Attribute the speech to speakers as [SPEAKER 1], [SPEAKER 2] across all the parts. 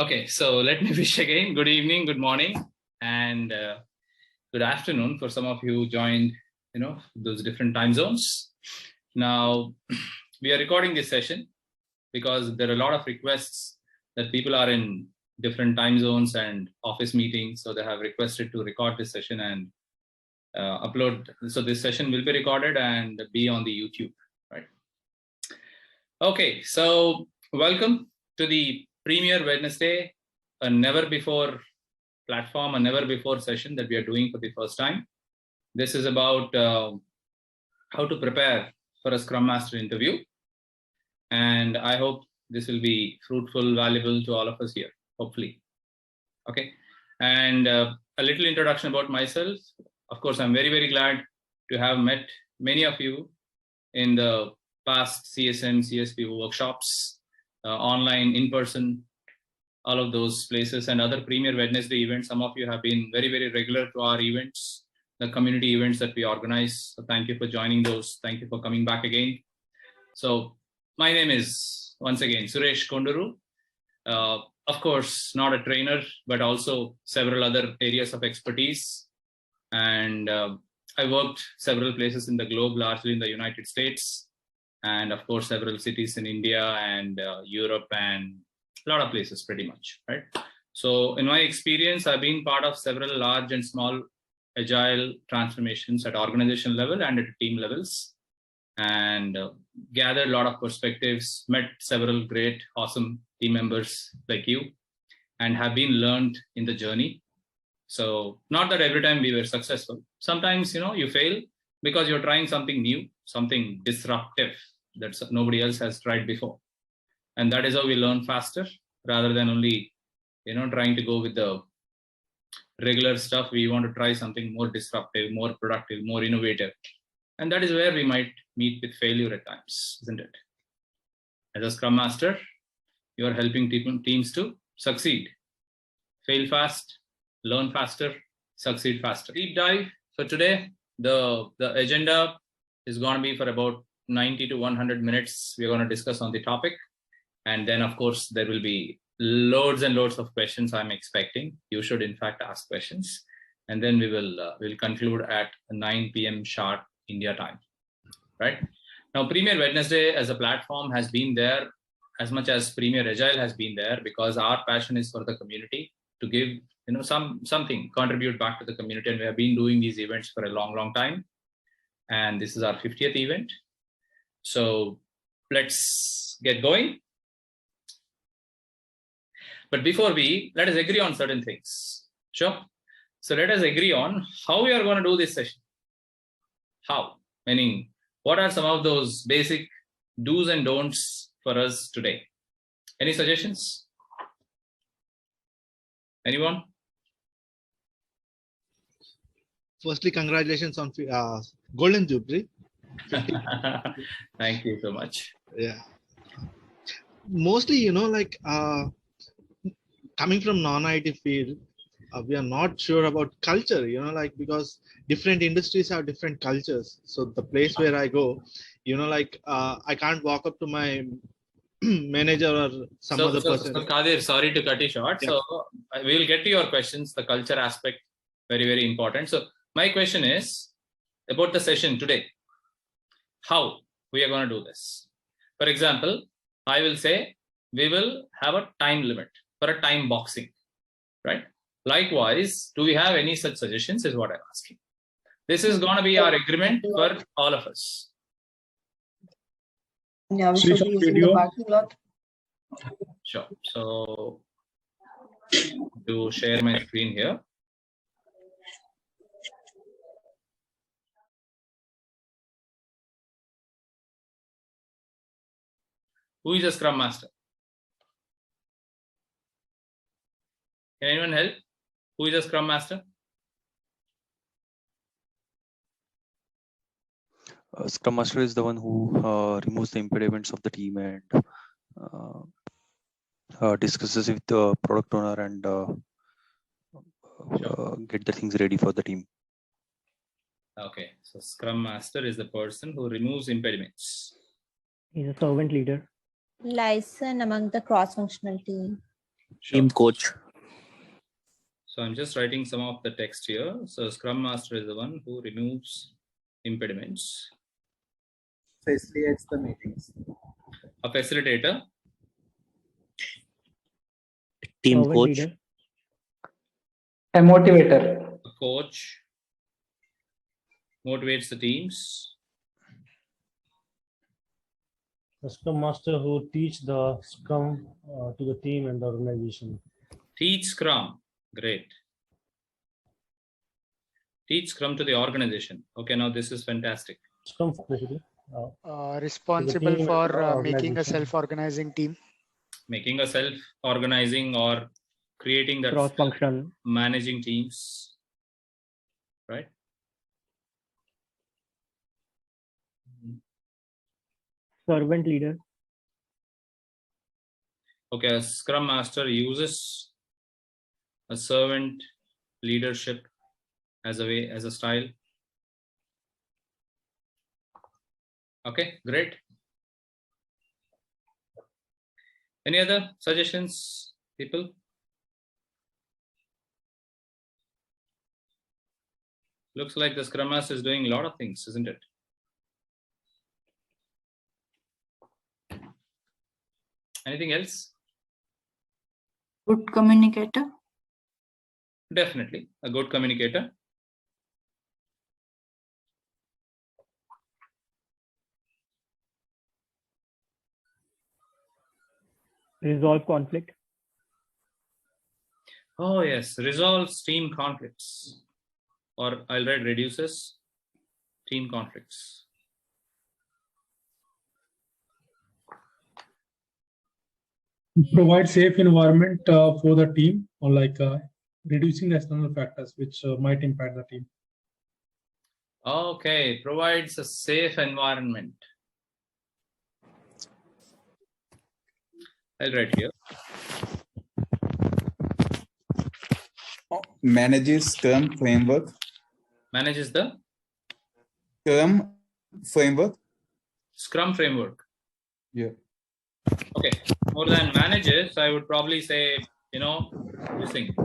[SPEAKER 1] Okay, so let me wish again good evening, good morning, and good afternoon for some of you who joined, those different time zones. Now, we are recording this session because there are a lot of requests that people are in different time zones and office meetings, so they have requested to record this session and upload. So this session will be recorded and be on the YouTube, right? Okay, so welcome to the Premier Wednesday, a never before platform, a never before session that we are doing for the first time. This is about how to prepare for a Scrum Master interview. And I hope this will be fruitful, valuable to all of us here, hopefully. Okay. And a little introduction about myself. Of course, I'm very, very glad to have met many of you in the past CSM, CSP workshops, online, in person, all of those places, and other Premier Wednesday events. Some of you have been very, very regular to our events, the community events that we organize. So thank you for joining those. Thank you for coming back again. So my name is, once again, Suresh Konduru. Of course, not a trainer, but also several other areas of expertise. And I worked several places in the globe, largely in the United States, and of course, several cities in India and Europe and a lot of places pretty much, right? So in my experience, I've been part of several large and small agile transformations at organization level and at team levels, and gathered a lot of perspectives, met several great, awesome team members like you, and have been learned in the journey. So not that every time we were successful. Sometimes, you fail because you're trying something new, something disruptive that nobody else has tried before. And that is how we learn faster rather than only, trying to go with the regular stuff. We want to try something more disruptive, more productive, more innovative. And that is where we might meet with failure at times, isn't it? As a Scrum Master, you are helping teams to succeed, fail fast, learn faster, succeed faster. Deep dive for today. The agenda is going to be for about 90 to 100 minutes. We're going to discuss on the topic. And then, of course, there will be loads and loads of questions I'm expecting. You should, in fact, ask questions. And then we'll conclude at 9 p.m. sharp India time, right? Now, Premier Wednesday as a platform has been there as much as Premier Agile has been there, because our passion is for the community to give, something, contribute back to the community. And we have been doing these events for a long, long time. And this is our 50th event. So let's get going. But before let us agree on certain things. Sure. So let us agree on how we are going to do this session. How? Meaning, what are some of those basic do's and don'ts for us today? Any suggestions? Anyone?
[SPEAKER 2] Firstly, congratulations on Golden Jubilee.
[SPEAKER 1] Thank you so much.
[SPEAKER 2] Yeah. Mostly, coming from non-IT field, we are not sure about culture, because different industries have different cultures. So the place where I go, I can't walk up to my manager or some other person.
[SPEAKER 1] So Kadir, sorry to cut you short. Yeah. So we will get to your questions. The culture aspect, very, very important. So my question is about the session today. How we are going to do this? For example, I will say we will have a time limit for a time boxing, right? Likewise, do we have any such suggestions is what I'm asking. This is going to be our agreement for all of us.
[SPEAKER 3] Yeah, we should be using the parking lot.
[SPEAKER 1] Sure. So to share my screen here. Who is a Scrum Master? Can anyone help? Who is a Scrum Master?
[SPEAKER 4] Scrum Master is the one who removes the impediments of the team and discusses with the product owner and get the things ready for the team.
[SPEAKER 1] Okay, so Scrum Master is the person who removes impediments.
[SPEAKER 5] He's a servant leader.
[SPEAKER 3] Liaison among the cross-functional team.
[SPEAKER 5] Team coach.
[SPEAKER 1] So I'm just writing some of the text here. So Scrum Master is the one who removes impediments.
[SPEAKER 6] Facilitates the meetings.
[SPEAKER 1] A facilitator.
[SPEAKER 5] Team
[SPEAKER 7] Servant
[SPEAKER 5] coach.
[SPEAKER 7] leader.
[SPEAKER 3] A motivator.
[SPEAKER 1] A coach. Motivates the teams.
[SPEAKER 7] The Scrum Master who teach the Scrum to the team and the organization.
[SPEAKER 1] Teach Scrum. Great. Teach Scrum to the organization. Okay, now this is fantastic.
[SPEAKER 7] Scrum basically.
[SPEAKER 8] Responsible
[SPEAKER 7] team
[SPEAKER 8] for
[SPEAKER 7] and
[SPEAKER 8] making a
[SPEAKER 7] organization.
[SPEAKER 8] self-organizing team.
[SPEAKER 1] Making a self-organizing or creating that
[SPEAKER 7] Cross-functional.
[SPEAKER 1] managing teams. Right?
[SPEAKER 7] Servant leader.
[SPEAKER 1] Okay, a Scrum Master uses a servant leadership as a style. Okay, great. Any other suggestions, people? Looks like the Scrum Master is doing a lot of things, isn't it? Anything else?
[SPEAKER 9] Good communicator.
[SPEAKER 1] Definitely, a good communicator.
[SPEAKER 7] Resolve conflict.
[SPEAKER 1] Oh yes, resolves team conflicts. Or I'll write reduces team conflicts.
[SPEAKER 10] Provide safe environment for the team, or like reducing external factors which might impact the team.
[SPEAKER 1] Okay, provides a safe environment. I'll write here.
[SPEAKER 6] Manages Scrum framework.
[SPEAKER 1] Manages the
[SPEAKER 6] Scrum framework.
[SPEAKER 1] Scrum framework.
[SPEAKER 6] Yeah.
[SPEAKER 1] Okay, more than manages, I would probably say, this thing.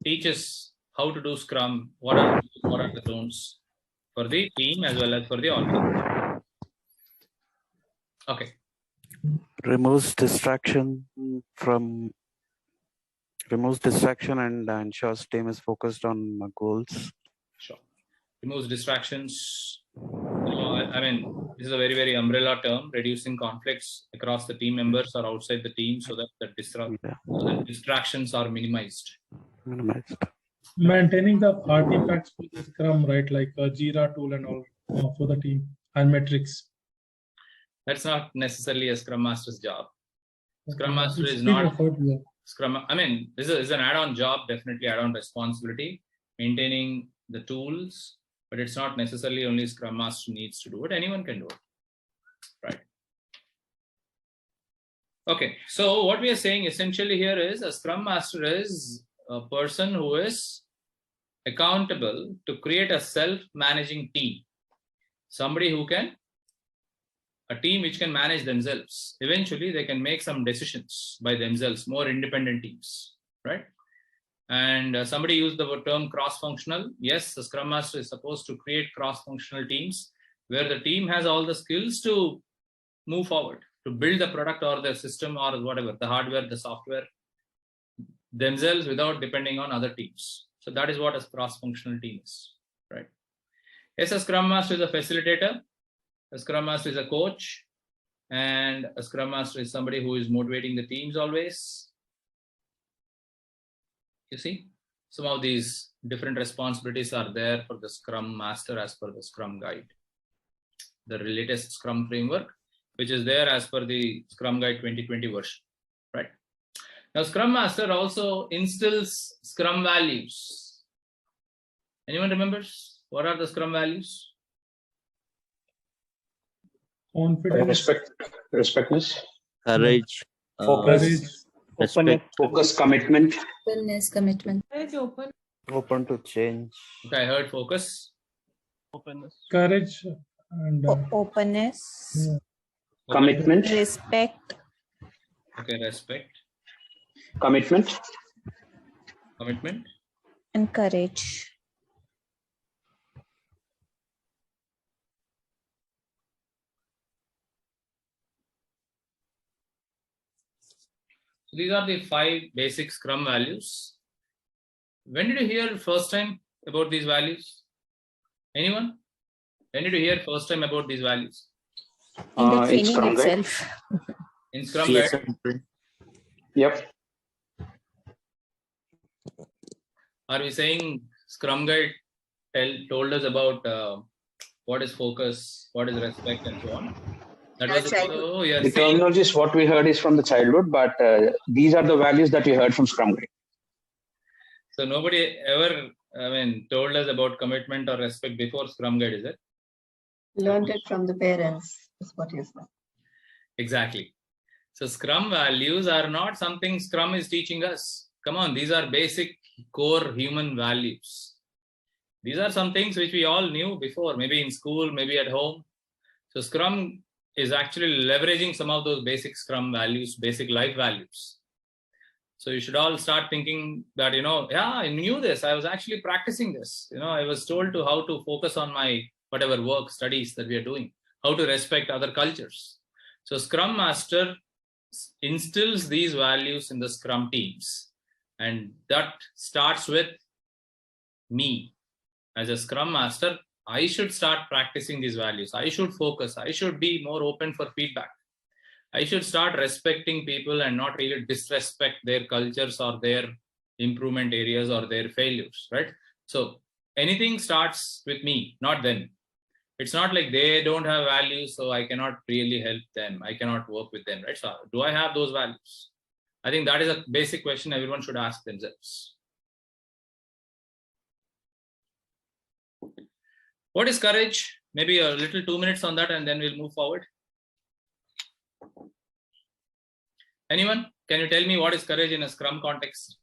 [SPEAKER 1] Teaches how to do Scrum, what are the don'ts for the team as well as for the organization. Okay.
[SPEAKER 4] Removes distraction and ensures team is focused on goals.
[SPEAKER 1] Sure. Removes distractions. I mean, this is a very, very umbrella term, reducing conflicts across the team members or outside the team so that the distractions are minimized.
[SPEAKER 10] Maintaining the artifacts for the Scrum, right? Like a Jira tool and all for the team and metrics.
[SPEAKER 1] That's not necessarily a Scrum Master's job. Scrum Master
[SPEAKER 10] It's
[SPEAKER 1] is
[SPEAKER 10] been
[SPEAKER 1] not
[SPEAKER 10] offered, yeah.
[SPEAKER 1] Scrum. I mean, this is an add-on job, definitely add-on responsibility, maintaining the tools, but it's not necessarily only Scrum Master needs to do it. Anyone can do it, right? Okay, so what we are saying essentially here is a Scrum Master is a person who is accountable to create a self-managing team. Somebody who can, a team which can manage themselves. Eventually, they can make some decisions by themselves, more independent teams, right? And somebody used the term cross-functional. Yes, the Scrum Master is supposed to create cross-functional teams where the team has all the skills to move forward, to build the product or the system or whatever, the hardware, the software themselves without depending on other teams. So that is what a cross-functional team is, right? Yes, a Scrum Master is a facilitator. A Scrum Master is a coach. And a Scrum Master is somebody who is motivating the teams always. You see, some of these different responsibilities are there for the Scrum Master as per the Scrum Guide. The latest Scrum framework, which is there as per the Scrum Guide 2020 version, right? Now, Scrum Master also instills Scrum values. Anyone remembers? What are the Scrum values?
[SPEAKER 10] Confidence.
[SPEAKER 5] Respectness.
[SPEAKER 3] Courage.
[SPEAKER 5] Focus.
[SPEAKER 3] Respect.
[SPEAKER 5] Focus. Commitment.
[SPEAKER 9] Openness, commitment.
[SPEAKER 4] Open to change.
[SPEAKER 1] Okay, I heard focus.
[SPEAKER 7] Openness.
[SPEAKER 10] Courage and
[SPEAKER 9] Openness.
[SPEAKER 10] yeah.
[SPEAKER 5] Commitment.
[SPEAKER 9] Respect.
[SPEAKER 1] Okay, respect.
[SPEAKER 5] Commitment.
[SPEAKER 1] Commitment.
[SPEAKER 9] And courage.
[SPEAKER 1] So these are the 5 basic Scrum values. When did you hear first time about these values? Anyone? When did you hear first time about these values?
[SPEAKER 9] In the
[SPEAKER 5] In
[SPEAKER 9] training
[SPEAKER 5] Scrum Guide.
[SPEAKER 9] itself.
[SPEAKER 1] In Scrum Guide?
[SPEAKER 5] Yep.
[SPEAKER 1] Are we saying Scrum Guide told us about what is focus, what is respect, and so on? That was
[SPEAKER 5] The terminology is what we heard is from the childhood, but these are the values that we heard from Scrum Guide.
[SPEAKER 1] So nobody ever, told us about commitment or respect before Scrum Guide, is it?
[SPEAKER 9] Learned it from the parents, is what you said.
[SPEAKER 1] Exactly. So Scrum values are not something Scrum is teaching us. Come on, these are basic core human values. These are some things which we all knew before, maybe in school, maybe at home. So Scrum is actually leveraging some of those basic Scrum values, basic life values. So you should all start thinking that, yeah, I knew this. I was actually practicing this. I was told to how to focus on my whatever work, studies that we are doing, how to respect other cultures. So Scrum Master instills these values in the Scrum teams. And that starts with me. As a Scrum Master, I should start practicing these values. I should focus. I should be more open for feedback. I should start respecting people and not really disrespect their cultures or their improvement areas or their failures, right? So anything starts with me, not them. It's not like they don't have values, so I cannot really help them. I cannot work with them, right? So do I have those values? I think that is a basic question everyone should ask themselves. What is courage? Maybe a little 2 minutes on that and then we'll move forward. Anyone? Can you tell me what is courage in a Scrum context?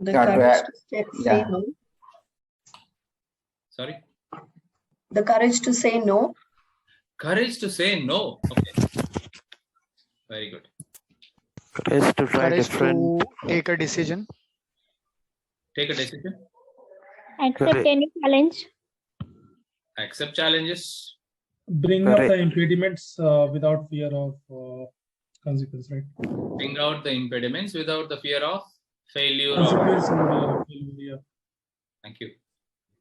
[SPEAKER 9] The courage to say no.
[SPEAKER 1] Sorry?
[SPEAKER 9] The courage to say no.
[SPEAKER 1] Courage to say no. Okay. Very good.
[SPEAKER 4] Courage to try different.
[SPEAKER 8] To take a decision.
[SPEAKER 1] Take a decision.
[SPEAKER 11] Accept any challenge.
[SPEAKER 1] Accept challenges.
[SPEAKER 10] Bring out the impediments without fear of consequence, right?
[SPEAKER 1] Bring out the impediments without the fear of failure. Thank you.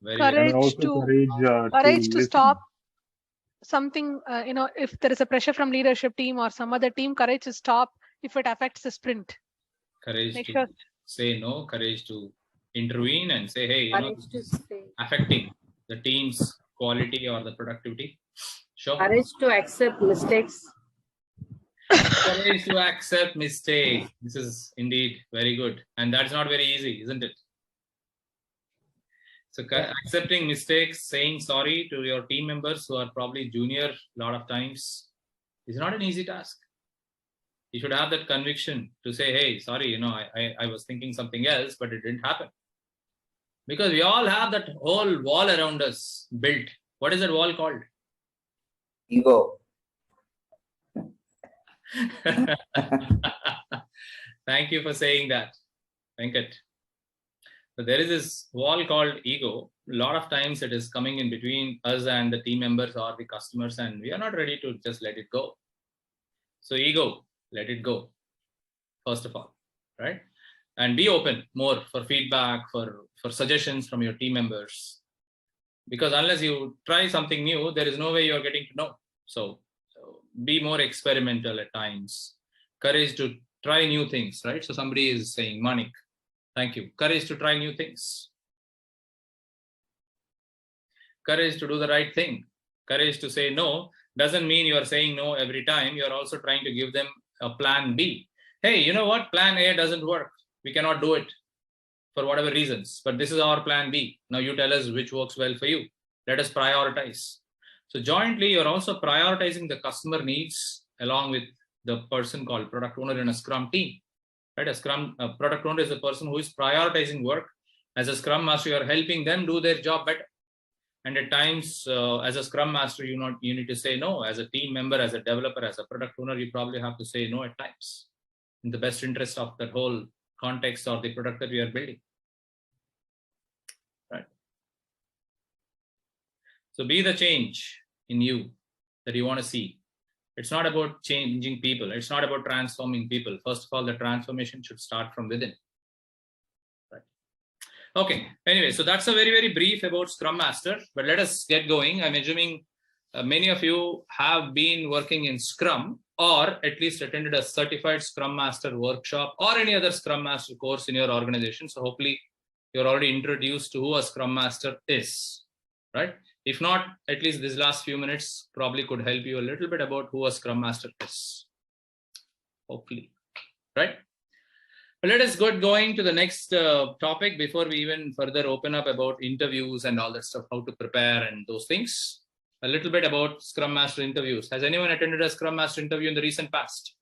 [SPEAKER 1] Very
[SPEAKER 12] courage to stop something, if there is a pressure from leadership team or some other team, courage to stop if it affects the sprint.
[SPEAKER 1] Courage to say no, courage to intervene and say, hey, affecting the team's quality or the productivity. Sure.
[SPEAKER 9] Courage to accept mistakes.
[SPEAKER 1] Courage to accept mistake. This is indeed very good. And that's not very easy, isn't it? So accepting mistakes, saying sorry to your team members who are probably junior a lot of times is not an easy task. You should have that conviction to say, hey, sorry, I was thinking something else, but it didn't happen. Because we all have that whole wall around us built. What is that wall called?
[SPEAKER 13] Ego.
[SPEAKER 1] Thank you for saying that, Venkat. So there is this wall called ego. A lot of times it is coming in between us and the team members or the customers, and we are not ready to just let it go. So ego, let it go, first of all, right? And be open more for feedback, for suggestions from your team members. Because unless you try something new, there is no way you're getting to know. So be more experimental at times. Courage to try new things, right? So somebody is saying, Manik, thank you. Courage to try new things. Courage to do the right thing. Courage to say no doesn't mean you are saying no every time. You're also trying to give them a plan B. Hey, you know what? Plan A doesn't work. We cannot do it for whatever reasons, but this is our plan B. Now you tell us which works well for you. Let us prioritize. So jointly, you're also prioritizing the customer needs along with the person called product owner in a Scrum team. Right? A product owner is a person who is prioritizing work. As a Scrum Master, you're helping them do their job better. And at times, as a Scrum Master, you need to say no. As a team member, as a developer, as a product owner, you probably have to say no at times in the best interest of the whole context or the product that we are building. Right. So be the change in you that you want to see. It's not about changing people. It's not about transforming people. First of all, the transformation should start from within. Right. Okay. Anyway, so that's a very, very brief about Scrum Master, but let us get going. I'm assuming many of you have been working in Scrum or at least attended a certified Scrum Master workshop or any other Scrum Master course in your organization. So hopefully you're already introduced to who a Scrum Master is, right? If not, at least these last few minutes probably could help you a little bit about who a Scrum Master is, hopefully, right? But let us get going to the next topic before we even further open up about interviews and all that stuff, how to prepare and those things. A little bit about Scrum Master interviews. Has anyone attended a Scrum Master interview in the recent past?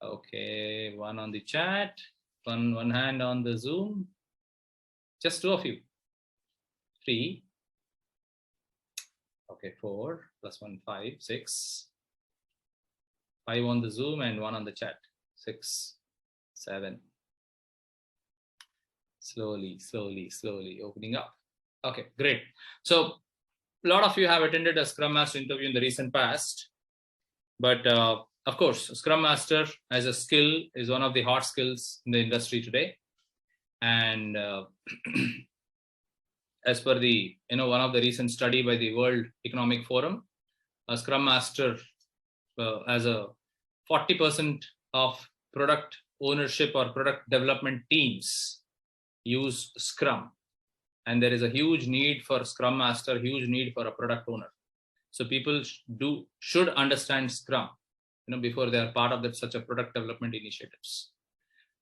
[SPEAKER 1] Okay, one on the chat, one hand on the Zoom. Just 2 of you. 3. Okay, 4 plus 1, 5, 6. 5 on the Zoom and 1 on the chat. 6, 7. Slowly opening up. Okay, great. So a lot of you have attended a Scrum Master interview in the recent past, but of course, Scrum Master as a skill is one of the hot skills in the industry today. And as per the, one of the recent study by the World Economic Forum, a Scrum Master as a 40% of product ownership or product development teams use Scrum. And there is a huge need for Scrum Master, huge need for a product owner. So people should understand Scrum, before they are part of such a product development initiatives.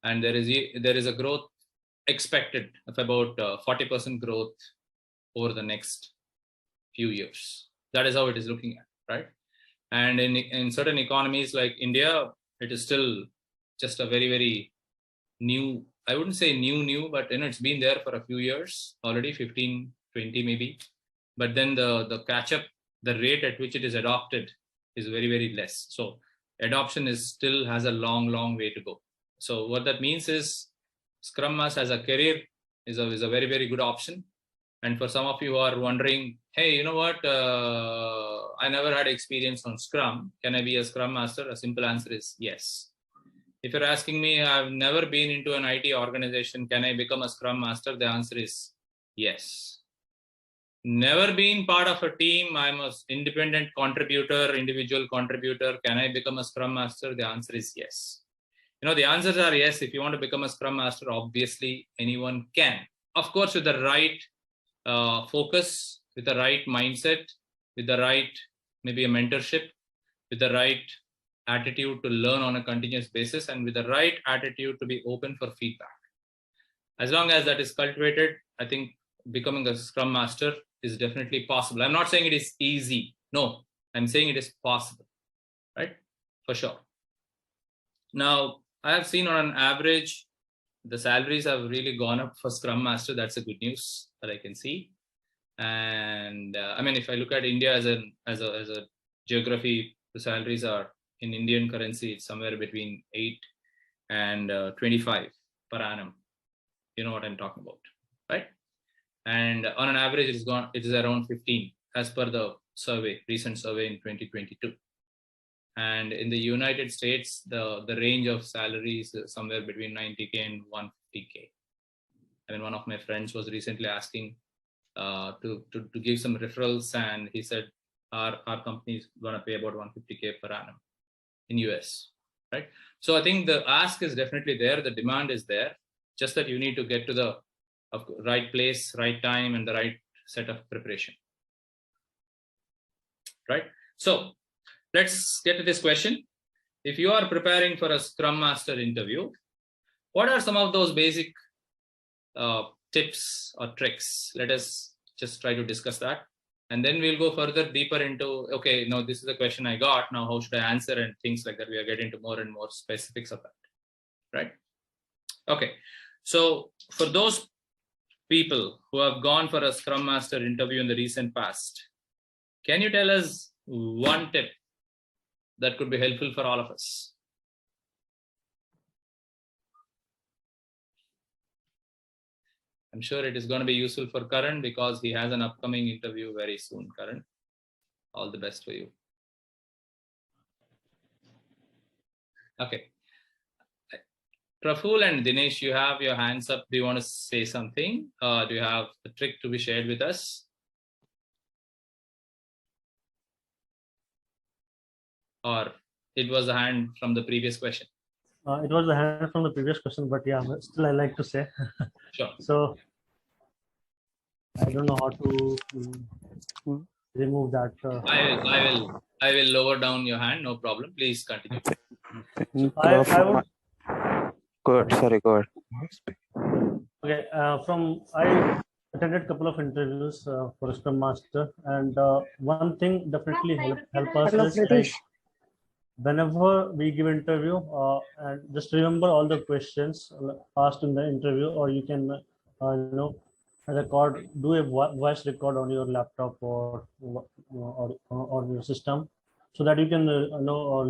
[SPEAKER 1] And there is a growth expected of about 40% growth over the next few years. That is how it is looking at, right? And in certain economies like India, it is still just a very, very new, I wouldn't say new, but it's been there for a few years already, 15, 20 maybe. But then the catch up, the rate at which it is adopted is very, very less. So adoption still has a long way to go. So what that means is Scrum Master as a career is a very, very good option. And for some of you who are wondering, hey, you know what? I never had experience on Scrum. Can I be a Scrum Master? A simple answer is yes. If you're asking me, I've never been into an IT organization, can I become a Scrum Master? The answer is yes. Never been part of a team, I'm an independent contributor, individual contributor. Can I become a Scrum Master? The answer is yes. The answers are yes. If you want to become a Scrum Master, obviously anyone can. Of course, with the right focus, with the right mindset, with the right, maybe a mentorship, with the right attitude to learn on a continuous basis, and with the right attitude to be open for feedback. As long as that is cultivated, I think becoming a Scrum Master is definitely possible. I'm not saying it is easy. No, I'm saying it is possible, right? For sure. Now, I have seen on an average, the salaries have really gone up for Scrum Master. That's a good news that I can see. And if I look at India as a geography, the salaries are in Indian currency, it's somewhere between 8 and 25 per annum. You know what I'm talking about, right? And on an average, it is around 15 as per the recent survey in 2022. And in the United States, the range of salaries is somewhere between 90K and 150K. One of my friends was recently asking to give some referrals, and he said our company is going to pay about 150K per annum in US, right? So I think the ask is definitely there, the demand is there, just that you need to get to the right place, right time, and the right set of preparation, right? So let's get to this question. If you are preparing for a Scrum Master interview, what are some of those basic tips or tricks? Let us just try to discuss that. And then we'll go further deeper into, okay, no, this is the question I got. Now, how should I answer and things like that? We are getting to more and more specifics of that, right? Okay. So for those people who have gone for a Scrum Master interview in the recent past, can you tell us one tip that could be helpful for all of us. I'm sure it is going to be useful for Karan because he has an upcoming interview very soon. Karan, all the best for you. Okay. Praful and Dinesh, you have your hands up. Do you want to say something? Do you have a trick to be shared with us? Or it was a hand from the previous question?
[SPEAKER 7] It was the hand from the previous question, but yeah, still I like to say.
[SPEAKER 1] Sure.
[SPEAKER 7] So I don't know how to remove that.
[SPEAKER 1] I will lower down your hand. No problem. Please continue.
[SPEAKER 7] So I would.
[SPEAKER 4] Good. Sorry. Go ahead.
[SPEAKER 7] Okay. I attended a couple of interviews for Scrum Master, and one thing definitely help us is like, whenever we give interview, and just remember all the questions asked in the interview, or you can record, do a voice record on your laptop or your system, so that you can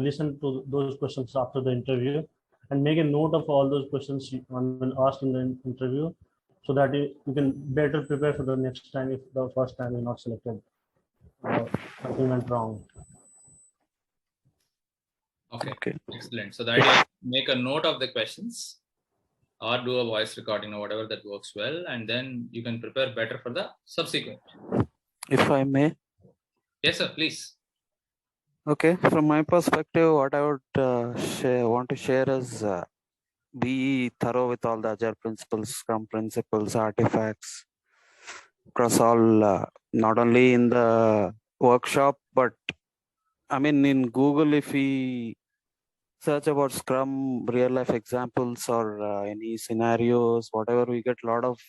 [SPEAKER 7] listen to those questions after the interview, and make a note of all those questions when asked in the interview, so that you can better prepare for the next time if the first time you're not selected, something went wrong.
[SPEAKER 1] Okay. Excellent. So the idea is make a note of the questions or do a voice recording or whatever that works well, and then you can prepare better for the subsequent.
[SPEAKER 4] If I may.
[SPEAKER 1] Yes, sir, please.
[SPEAKER 4] Okay, from my perspective, what I would want to share is be thorough with all the Agile principles, Scrum principles, artifacts across all, not only in the workshop, but I mean in Google, if we search about Scrum real life examples or any scenarios, whatever, we get a lot of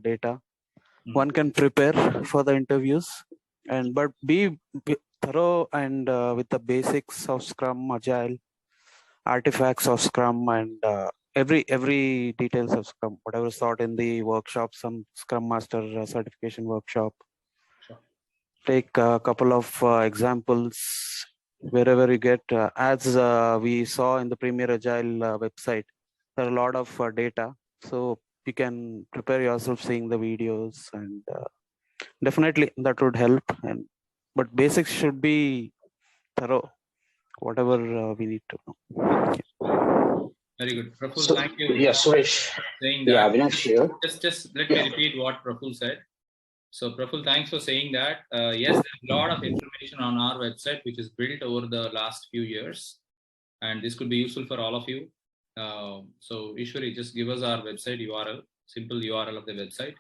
[SPEAKER 4] data. One can prepare for the interviews, but be thorough and with the basics of Scrum, Agile, artifacts of Scrum, and every details of Scrum, whatever is taught in the workshop, some Scrum Master certification workshop.
[SPEAKER 1] Sure.
[SPEAKER 4] Take a couple of examples wherever you get, as we saw in the Premier Agile website, there are a lot of data, so you can prepare yourself seeing the videos, and definitely that would help. But basics should be thorough, whatever we need to know.
[SPEAKER 1] Very good. Praful,
[SPEAKER 5] So,
[SPEAKER 1] thank you.
[SPEAKER 5] yeah, Suresh.
[SPEAKER 1] Saying that.
[SPEAKER 5] Yeah, Avinash here.
[SPEAKER 1] Just let me repeat what Praful said. So Praful, thanks for saying that. Yes, there's a lot of information on our website which is built over the last few years, and this could be useful for all of you. So Ishwari, just give us our website URL, simple URL of the website,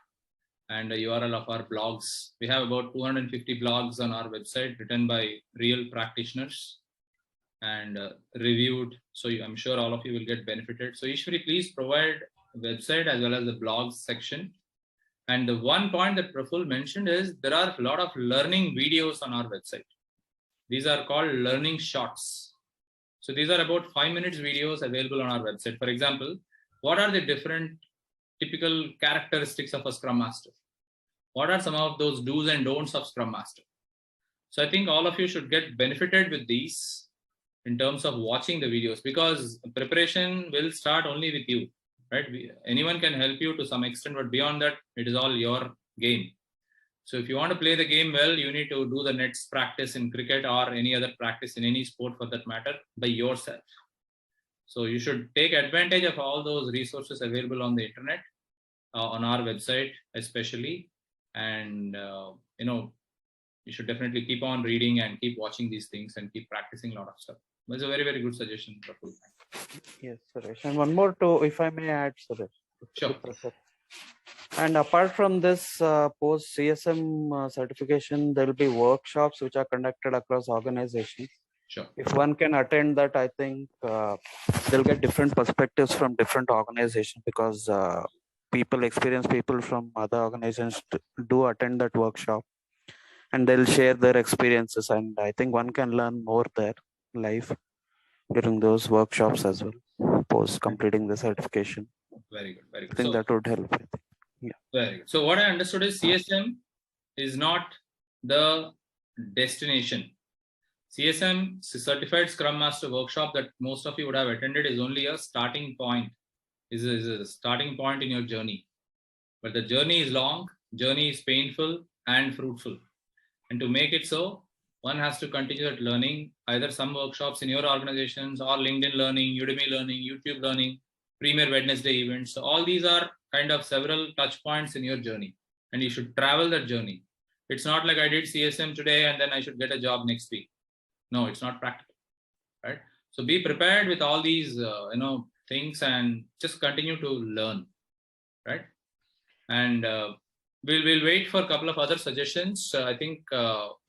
[SPEAKER 1] and a URL of our blogs. We have about 250 blogs on our website written by real practitioners and reviewed. So I'm sure all of you will get benefited. So Ishwari, please provide a website as well as the blogs section. And the one point that Praful mentioned is there are a lot of learning videos on our website. These are called learning shots. So these are about 5 minutes videos available on our website. For example, what are the different typical characteristics of a Scrum Master? What are some of those do's and don'ts of Scrum Master? So I think all of you should get benefited with these in terms of watching the videos, because preparation will start only with you. Right? Anyone can help you to some extent, but beyond that, it is all your game. So if you want to play the game well, you need to do the next practice in cricket or any other practice in any sport for that matter by yourself. So you should take advantage of all those resources available on the internet, on our website especially. And, you should definitely keep on reading and keep watching these things and keep practicing a lot of stuff. That's a very, very good suggestion, Praful.
[SPEAKER 4] Yes, Suresh. And one more too, if I may add, Suresh.
[SPEAKER 1] Sure.
[SPEAKER 4] And apart from this post CSM certification, there will be workshops which are conducted across organizations.
[SPEAKER 1] Sure.
[SPEAKER 4] If one can attend that, I think they'll get different perspectives from different organizations, because experienced people from other organizations do attend that workshop, and they'll share their experiences. And I think one can learn more there live during those workshops as well, post completing the certification.
[SPEAKER 1] Very good. Very good.
[SPEAKER 4] I think that would help. Yeah.
[SPEAKER 1] Very good. So what I understood is CSM is not the destination. CSM, Certified Scrum Master workshop that most of you would have attended is only a starting point, is a starting point in your journey. But the journey is long, journey is painful and fruitful. And to make it so, one has to continue that learning, either some workshops in your organizations or LinkedIn learning, Udemy learning, YouTube learning, Premier Wednesday events. So all these are kind of several touch points in your journey, and you should travel that journey. It's not like I did CSM today and then I should get a job next week. No, it's not practical, right? So be prepared with all these, things and just continue to learn, right? And we'll wait for a couple of other suggestions. I think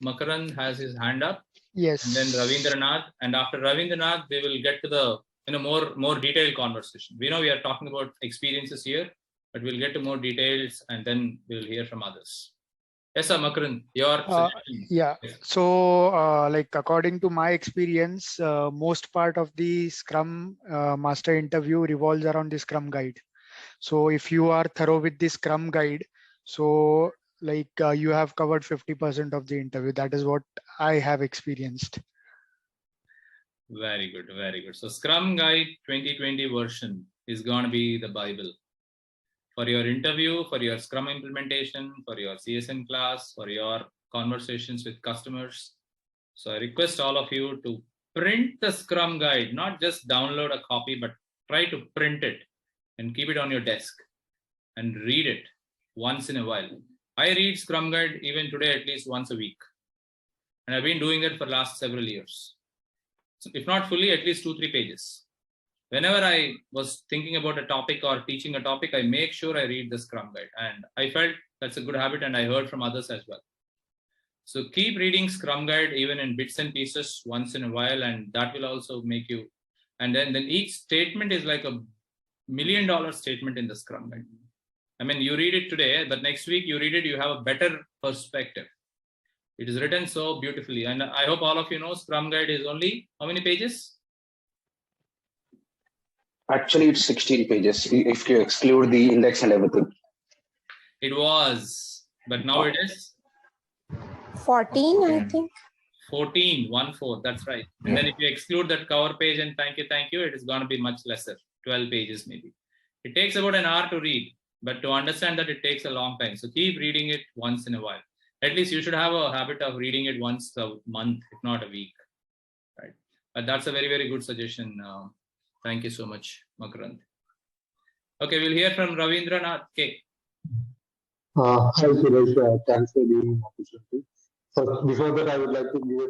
[SPEAKER 1] Makaran has his hand up.
[SPEAKER 8] Yes.
[SPEAKER 1] And then Ravindranath, and after Ravindranath, we will get to the more detailed conversation. We know we are talking about experiences here, but we'll get to more details and then we'll hear from others. Yes, sir, Makaran, your suggestion.
[SPEAKER 8] Yeah.
[SPEAKER 1] Yes.
[SPEAKER 8] So, like according to my experience, most part of the Scrum Master interview revolves around the Scrum Guide. So, if you are thorough with the Scrum Guide, so like you have covered 50% of the interview. That is what I have experienced.
[SPEAKER 1] Very good, very good. So Scrum Guide 2020 version is going to be the Bible for your interview, for your Scrum implementation, for your CSM class, for your conversations with customers. So I request all of you to print the Scrum Guide, not just download a copy, but try to print it and keep it on your desk and read it once in a while. I read Scrum Guide even today at least once a week. And I've been doing that for the last several years. So if not fully, at least 2-3 pages. Whenever I was thinking about a topic or teaching a topic, I make sure I read the Scrum Guide. And I felt that's a good habit, and I heard from others as well. So keep reading Scrum Guide even in bits and pieces once in a while, and that will also make you. And then each statement is like $1 million statement in the Scrum Guide. I mean, you read it today, but next week you read it, you have a better perspective. It is written so beautifully. And I hope all of you know Scrum Guide is only how many pages?
[SPEAKER 5] Actually, it's 16 pages if you exclude the index and everything.
[SPEAKER 1] It was, but now it is
[SPEAKER 14] 14, I think.
[SPEAKER 1] 14, 1/4, that's right. And then if you exclude that cover page and thank you, it is going to be much lesser, 12 pages maybe. It takes about an hour to read, but to understand that it takes a long time. So keep reading it once in a while. At least you should have a habit of reading it once a month, if not a week, right? But that's a very, very good suggestion. Thank you so much, Makarand. Okay, we'll hear from Ravindranath K.
[SPEAKER 15] Hi, Suresh. Thanks for giving me opportunity. So before that, I would like to give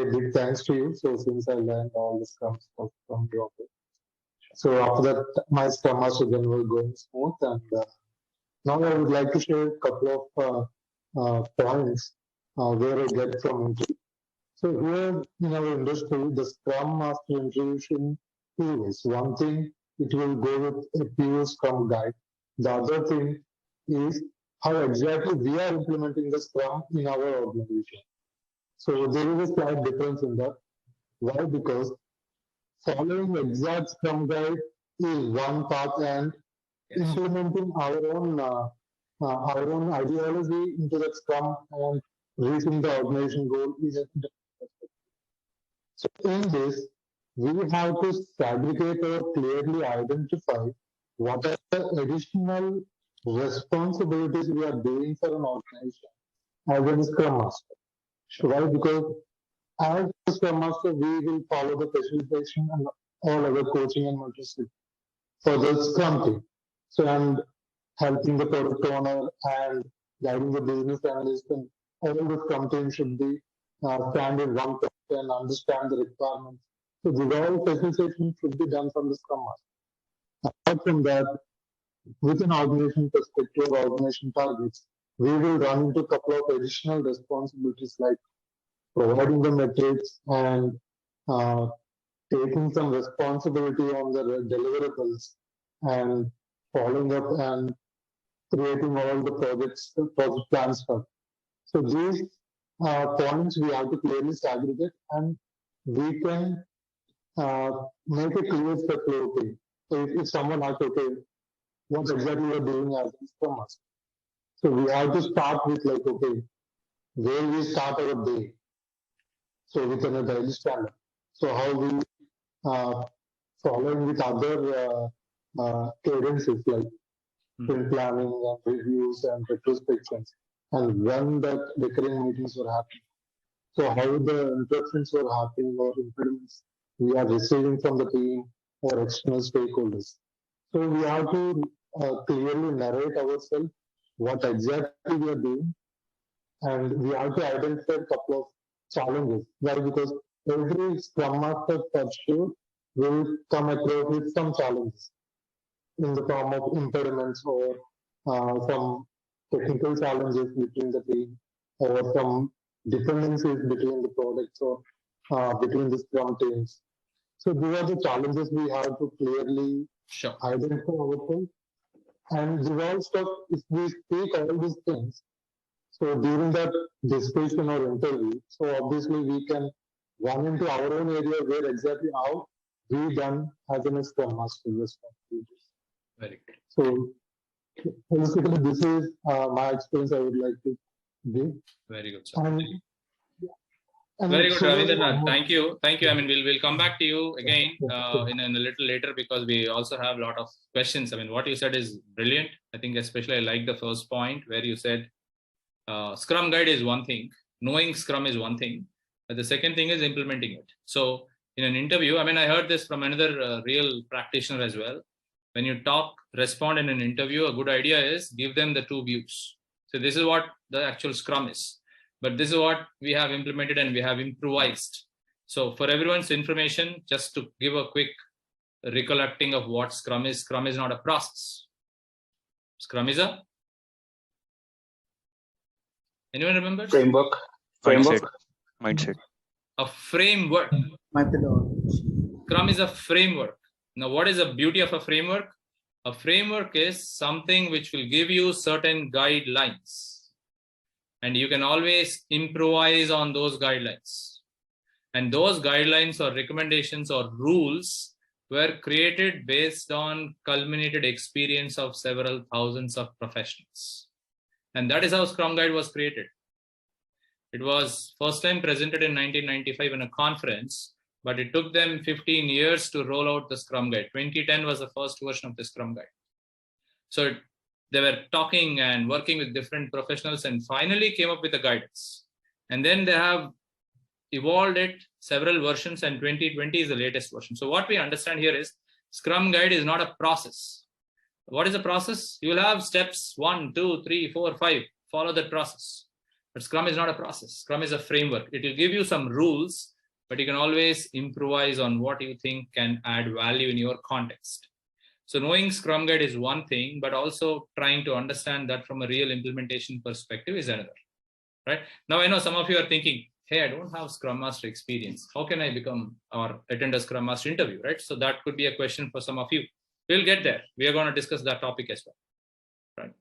[SPEAKER 15] a big thanks to you. So since I learned all the Scrum stuff from your office. So after that, my Scrum Master journey was going smooth, and now I would like to share a couple of points where I get from interview. So here in our industry, the Scrum Master interview should two ways. One thing, it will go with a pure Scrum guide. The other thing is how exactly we are implementing the Scrum in our organization. So there is a slight difference in that. Why? Because following exact Scrum guide is one path, and implementing our own ideology into the Scrum and reaching the organization goal is a different perspective. So in this, we have to fabricate or clearly identify what are the additional responsibilities we are doing for an organization as a Scrum Master. Why? Because as a Scrum Master, we will follow the facilitation and all other coaching and mentorship for the Scrum team. So, and helping the product owner and guiding the business analyst, and all the Scrum team should be stand in one place and understand the requirements. So, these all facilitation should be done from the Scrum Master. Apart from that, with an organization perspective, organization targets, we will run into a couple of additional responsibilities like providing the metrics and taking some responsibility on the deliverables and following up and creating all the project plans for. So these points we have to clearly segregate, and we can make a clear step okay. So if someone asks, okay, what exactly we are doing as a Scrum Master. So we have to start with like, okay, where we start our day. So within a daily standard. So how we following with other cadences like sprint planning and reviews and retrospections, and when that recurring meetings were happening. So how the interruptions were happening or impediments we are receiving from the team or external stakeholders. So we have to clearly narrate ourselves what exactly we are doing, and we have to identify a couple of challenges. Why? Because every Scrum Master for sure will come across with some challenges in the form of impediments or some technical challenges between the team or some dependencies between the products or between the Scrum teams. So these are the challenges we have to clearly identify ourselves. And these all stuff, if we speak all these things, so during that discussion or interview, so obviously we can run into our own area where exactly how we done as a Scrum Master responsibilities.
[SPEAKER 1] Very good.
[SPEAKER 15] So basically, this is my experience I would like to give.
[SPEAKER 1] Very good, sir.
[SPEAKER 15] And
[SPEAKER 1] very good,
[SPEAKER 15] so
[SPEAKER 1] Ravindranath. Thank you. Thank you. I mean, we'll come back to you again in a little later because we also have a lot of questions. I mean, what you said is brilliant. I think especially I like the first point where you said Scrum Guide is one thing, knowing Scrum is one thing, but the second thing is implementing it. So in an interview, I mean, I heard this from another real practitioner as well. When you respond in an interview, a good idea is give them the two views. So this is what the actual Scrum is, but this is what we have implemented and we have improvised. So for everyone's information, just to give a quick recollecting of what Scrum is not a process. Scrum is a, anyone remember?
[SPEAKER 5] Framework.
[SPEAKER 3] Mindset.
[SPEAKER 1] A framework.
[SPEAKER 6] Methodology.
[SPEAKER 1] Scrum is a framework. Now, what is the beauty of a framework? A framework is something which will give you certain guidelines. And you can always improvise on those guidelines. And those guidelines or recommendations or rules were created based on culminated experience of several thousands of professionals. And that is how Scrum Guide was created. It was first time presented in 1995 in a conference, but it took them 15 years to roll out the Scrum Guide. 2010 was the first version of the Scrum Guide. So they were talking and working with different professionals and finally came up with the guidance. And then they have evolved it several versions, and 2020 is the latest version. So what we understand here is Scrum Guide is not a process. What is a process? You will have steps 1, 2, 3, 4, 5. Follow that process. But Scrum is not a process. Scrum is a framework. It will give you some rules, but you can always improvise on what you think can add value in your context. So knowing Scrum Guide is one thing, but also trying to understand that from a real implementation perspective is another, right? Now, I know some of you are thinking, hey, I don't have Scrum Master experience. How can I become or attend a Scrum Master interview, right? So that could be a question for some of you. We'll get there. We are going to discuss that topic as well, right?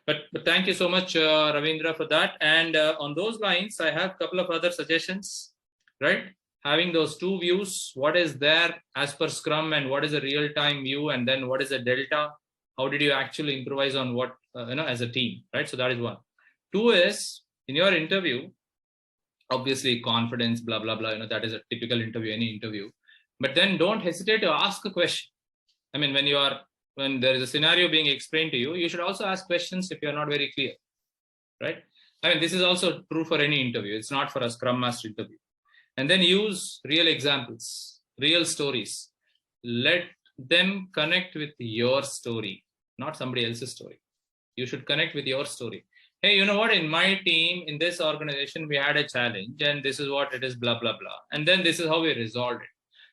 [SPEAKER 1] But thank you so much, Ravindra, for that. And on those lines, I have a couple of other suggestions, right? Having those two views, what is there as per Scrum and what is a real-time view, and then what is a delta? How did you actually improvise on what, as a team, right? So that is one. Two is, in your interview, obviously confidence, blah, blah, blah, that is a typical interview, any interview. But then don't hesitate to ask a question. I mean, when there is a scenario being explained to you, you should also ask questions if you're not very clear, right? I mean, this is also true for any interview. It's not for a Scrum Master interview. And then use real examples, real stories. Let them connect with your story, not somebody else's story. You should connect with your story. Hey, you know what? In my team, in this organization, we had a challenge and this is what it is, blah, blah, blah. And then this is how we resolved it.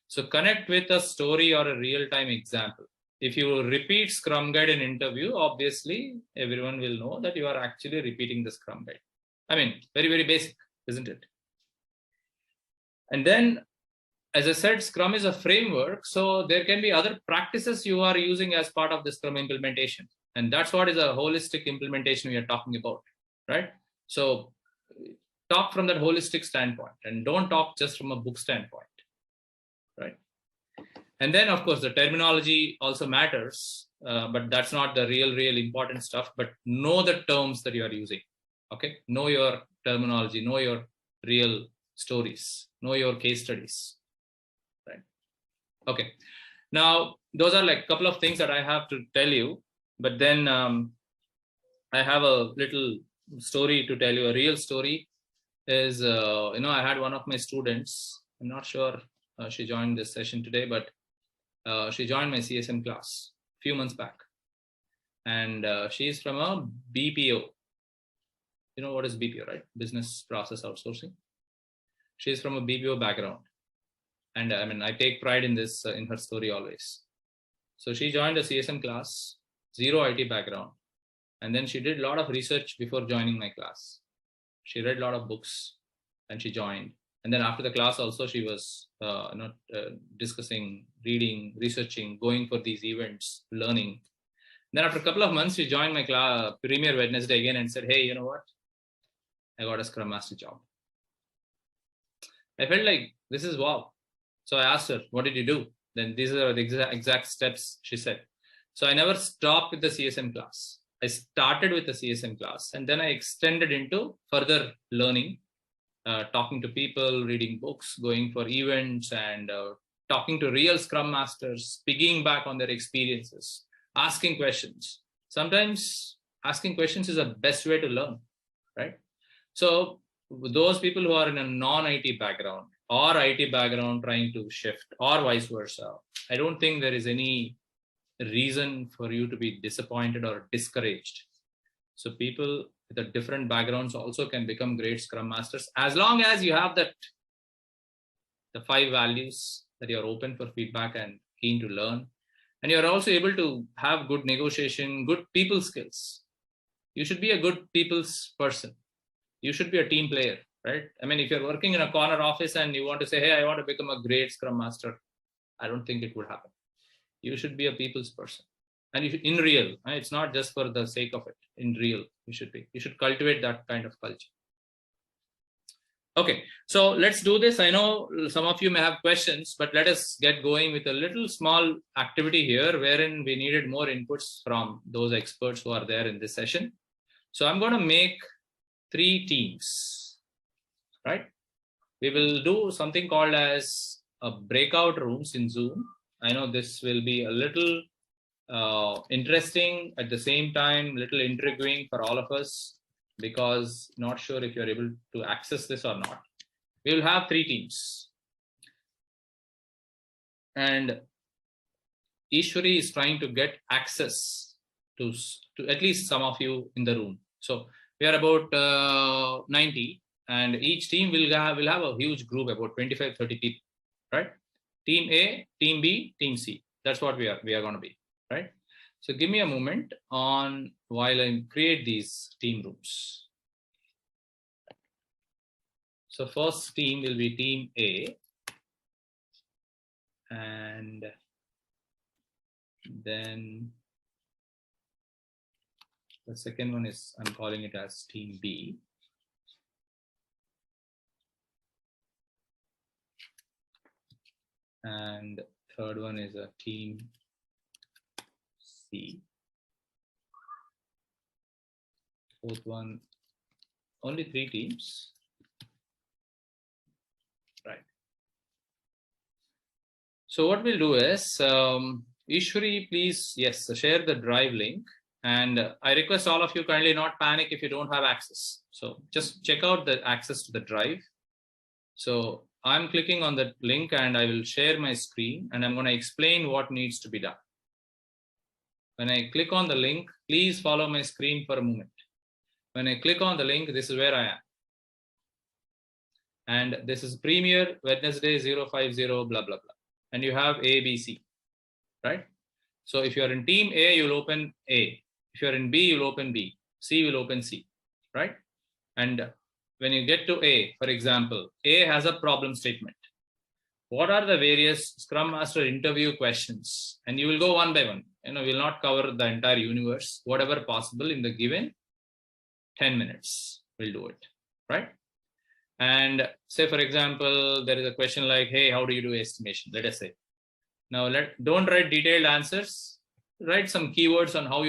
[SPEAKER 1] So connect with a story or a real-time example. If you repeat Scrum Guide in interview, obviously, everyone will know that you are actually repeating the Scrum Guide. I mean, very, very basic, isn't it? And then, as I said, Scrum is a framework. So there can be other practices you are using as part of the Scrum implementation. And that's what is a holistic implementation we are talking about, right? So talk from that holistic standpoint and don't talk just from a book standpoint, right? And then, of course, the terminology also matters, but that's not the real important stuff. But know the terms that you are using, okay? Know your terminology, know your real stories, know your case studies, right? Okay. Now, those are like a couple of things that I have to tell you, but then I have a little story to tell you. A real story is, I had one of my students, I'm not sure she joined this session today, but she joined my CSM class a few months back. And she's from a BPO. You know what is BPO, right? Business process outsourcing. She's from a BPO background. And I mean, I take pride in this, in her story always. So she joined a CSM class, zero IT background. And then she did a lot of research before joining my class. She read a lot of books and she joined. And then after the class also, she was discussing, reading, researching, going for these events, learning. Then after a couple of months, she joined my class, PremierWednesday again, and said, hey, you know what? I got a Scrum Master job. I felt like this is wow. So I asked her, what did you do? Then these are the exact steps she said. So I never stopped with the CSM class. I started with the CSM class and then I extended into further learning, talking to people, reading books, going for events and talking to real Scrum Masters, pigging back on their experiences, asking questions. Sometimes asking questions is the best way to learn, right? So those people who are in a non-IT background or IT background trying to shift or vice versa, I don't think there is any reason for you to be disappointed or discouraged. So people with the different backgrounds also can become great Scrum Masters as long as you have the 5 values, that you're open for feedback and keen to learn. And you're also able to have good negotiation, good people skills. You should be a good people's person. You should be a team player, right? I mean, if you're working in a corner office and you want to say, hey, I want to become a great Scrum Master, I don't think it would happen. You should be a people's person. And you should, in real, right? It's not just for the sake of it. In real, you should be. You should cultivate that kind of culture. Okay, so let's do this. I know some of you may have questions, but let us get going with a little small activity here wherein we needed more inputs from those experts who are there in this session. So I'm going to make 3 teams, right? We will do something called as a breakout rooms in Zoom. I know this will be a little interesting, at the same time, little intriguing for all of us, because not sure if you're able to access this or not. We will have 3 teams. And Ishwari is trying to get access to at least some of you in the room. So we are about 90, and each team will have a huge group, about 25, 30 people, right? Team A, Team B, Team C. That's what we are going to be, right? So give me a moment while I create these team rooms. So first team will be Team A, and then the second one is, I'm calling it as Team B. And third one is a Team C. Fourth one, only 3 teams. Right. So what we'll do is, Ishwari, please, yes, share the drive link. And I request all of you kindly not panic if you don't have access. So just check out the access to the drive. So I'm clicking on the link and I will share my screen and I'm going to explain what needs to be done. When I click on the link, please follow my screen for a moment. When I click on the link, this is where I am. And this is PremierWednesday 050 blah, blah, blah. And you have A, B, C, right? So if you're in team A, you'll open A. If you're in B, you'll open B. C will open C, right? And when you get to A, for example, A has a problem statement. What are the various Scrum Master interview questions? And you will go one by one. We'll not cover the entire universe, whatever possible in the given 10 minutes, we'll do it, right? And say, for example, there is a question like, hey, how do you do estimation? Let us say. Now, don't write detailed answers. Write some keywords on how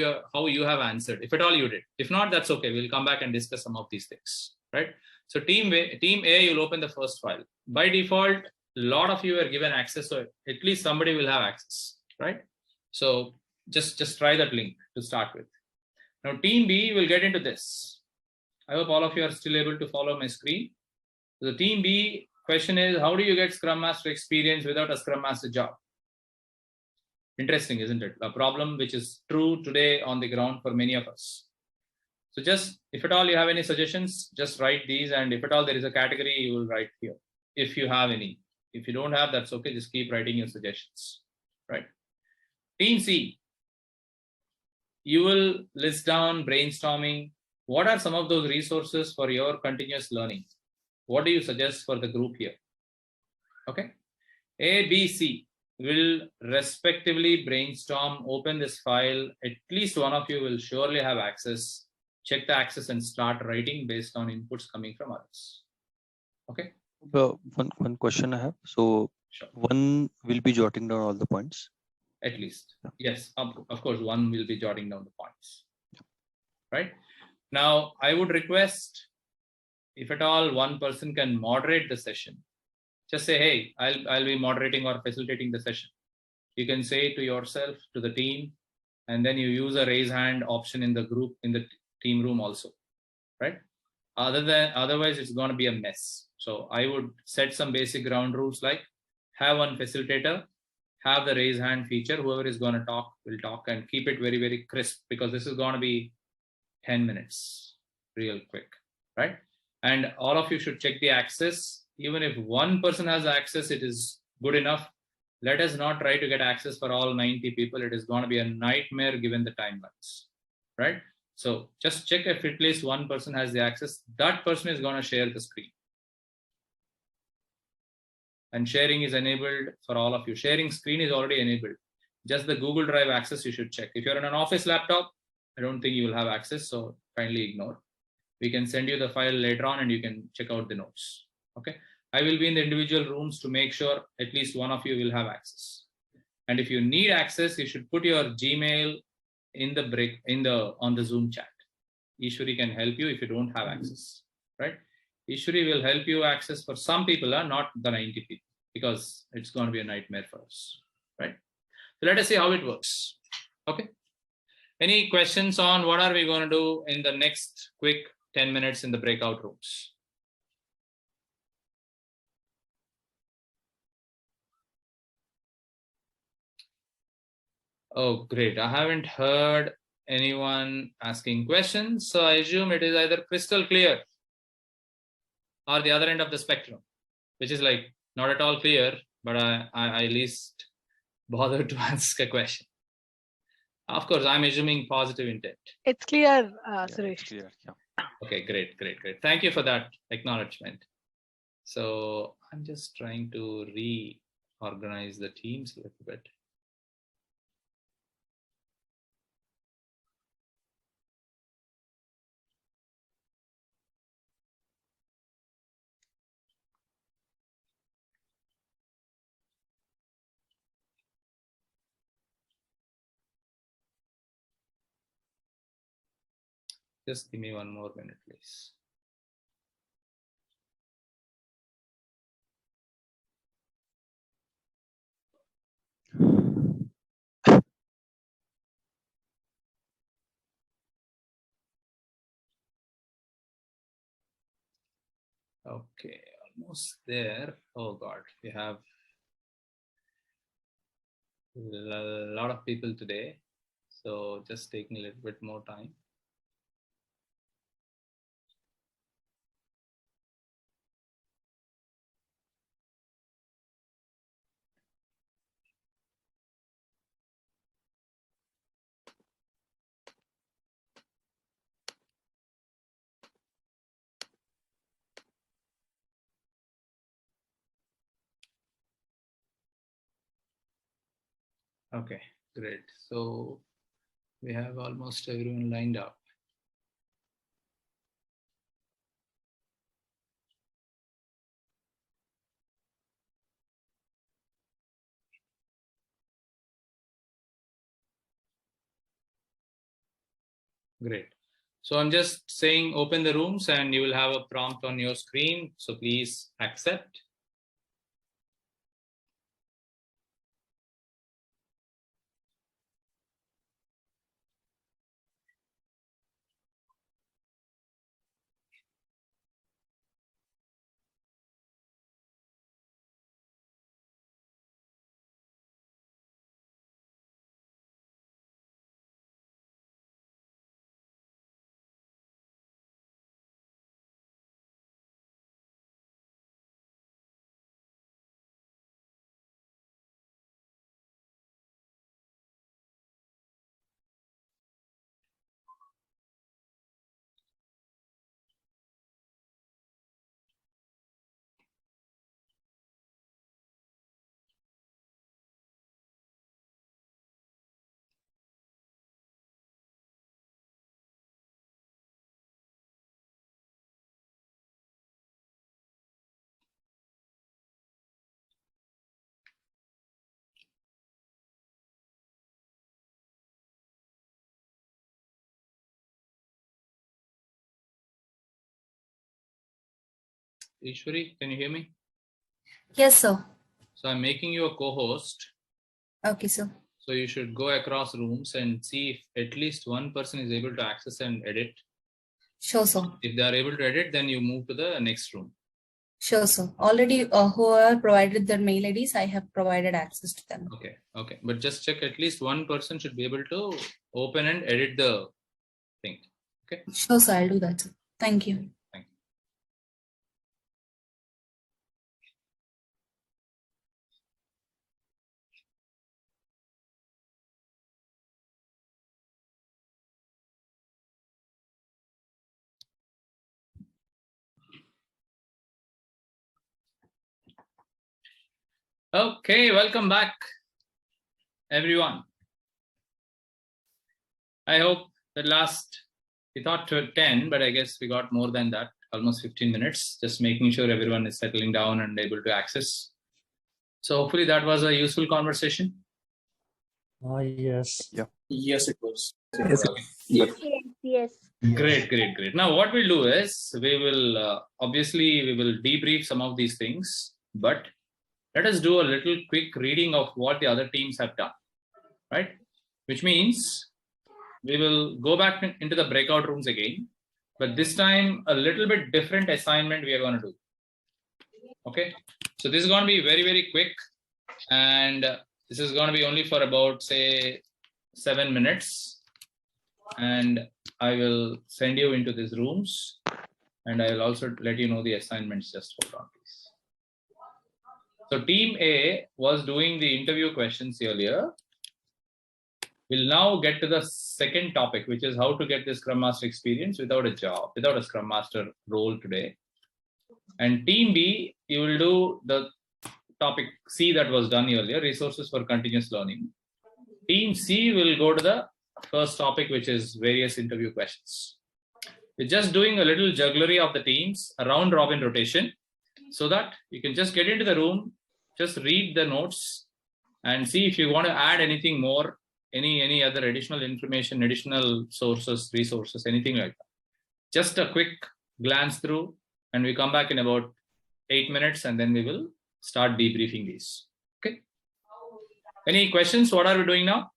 [SPEAKER 1] you have answered, if at all you did. If not, that's okay. We'll come back and discuss some of these things, right? So team A, you'll open the first file. By default, a lot of you are given access, so at least somebody will have access, right? So just try that link to start with. Now team B will get into this. I hope all of you are still able to follow my screen. So the team B question is, how do you get Scrum Master experience without a Scrum Master job? Interesting, isn't it? A problem which is true today on the ground for many of us. So just, if at all you have any suggestions, just write these, and if at all there is a category, you will write here, if you have any. If you don't have, that's okay, just keep writing your suggestions, right? Team C, you will list down brainstorming. What are some of those resources for your continuous learning? What do you suggest for the group here? Okay. A, B, C will respectively brainstorm, open this file. At least one of you will surely have access. Check the access and start writing based on inputs coming from others. Okay.
[SPEAKER 3] One question I have. So
[SPEAKER 1] sure.
[SPEAKER 3] One will be jotting down all the points.
[SPEAKER 1] At least. Yes, of course, one will be jotting down the points. Right. Now, I would request, if at all one person can moderate the session, just say, hey, I'll be moderating or facilitating the session. You can say to yourself, to the team, and then you use a raise hand option in the group, in the team room also, right? Otherwise, it's going to be a mess. So I would set some basic ground rules, like have one facilitator, have the raise hand feature. Whoever is going to talk will talk, and keep it very, very crisp, because this is going to be 10 minutes, real quick, right? And all of you should check the access. Even if one person has access, it is good enough. Let us not try to get access for all 90 people. It is going to be a nightmare given the timelines, right? So just check if at least one person has the access. That person is going to share the screen. And sharing is enabled for all of you. Sharing screen is already enabled. Just the Google Drive access you should check. If you're on an office laptop, I don't think you will have access, so kindly ignore. We can send you the file later on and you can check out the notes. Okay. I will be in the individual rooms to make sure at least one of you will have access. And if you need access, you should put your Gmail in the break, on the Zoom chat. Ishwari can help you if you don't have access, right? Ishwari will help you access for some people, not the 90 people, because it's going to be a nightmare for us, right? So let us see how it works. Okay. Any questions on what are we going to do in the next quick 10 minutes in the breakout rooms? Oh, great. I haven't heard anyone asking questions, so I assume it is either crystal clear or the other end of the spectrum, which is like not at all clear, but I at least bothered to ask a question. Of course, I'm assuming positive intent.
[SPEAKER 12] It's clear, Suresh.
[SPEAKER 3] It's clear. Yeah.
[SPEAKER 1] Okay, great. Thank you for that acknowledgement. So I'm just trying to reorganize the teams a little bit. Just give me one more minute, please. Okay, almost there. Oh God, we have a lot of people today, so just taking a little bit more time. Okay, great. So we have almost everyone lined up. Great. So I'm just saying open the rooms and you will have a prompt on your screen. So please accept. Ishwari, can you hear me?
[SPEAKER 16] Yes, sir.
[SPEAKER 1] So I'm making you a co-host.
[SPEAKER 16] Okay, sir.
[SPEAKER 1] So you should go across rooms and see if at least one person is able to access and edit.
[SPEAKER 16] Sure, sir.
[SPEAKER 1] If they are able to edit, then you move to the next room.
[SPEAKER 16] Sure, sir. Already whoever provided their mail IDs, I have provided access to them.
[SPEAKER 1] Okay, okay. But just check, at least one person should be able to open and edit the thing. Okay.
[SPEAKER 16] Sure, sir. I'll do that, sir. Thank you.
[SPEAKER 1] Thank you. Okay, welcome back, everyone. I hope the last, we thought to 10, but I guess we got more than that, almost 15 minutes, just making sure everyone is settling down and able to access. So hopefully that was a useful conversation.
[SPEAKER 7] Yes.
[SPEAKER 3] Yeah.
[SPEAKER 6] Yes, it was.
[SPEAKER 11] Yes. Yes.
[SPEAKER 1] Great, great, great. Now what we'll do is we will obviously we will debrief some of these things, but let us do a little quick reading of what the other teams have done, right? Which means we will go back into the breakout rooms again, but this time a little bit different assignment we are going to do. Okay, so this is going to be very, very quick, and this is going to be only for about, say, 7 minutes, and I will send you into these rooms, and I will also let you know the assignments. Just hold on, please. So team A was doing the interview questions earlier. We'll now get to the second topic, which is how to get the Scrum Master experience without a job, without a Scrum Master role today. And team B, you will do the topic C that was done earlier, resources for continuous learning. Team C will go to the first topic, which is various interview questions. We're just doing a little jugglery of the teams, a round robin rotation, so that you can just get into the room, just read the notes and see if you want to add anything more, any other additional information, additional sources, resources, anything like that. Just a quick glance through, and we come back in about 8 minutes, and then we will start debriefing these. Okay. Any questions? What are we doing now?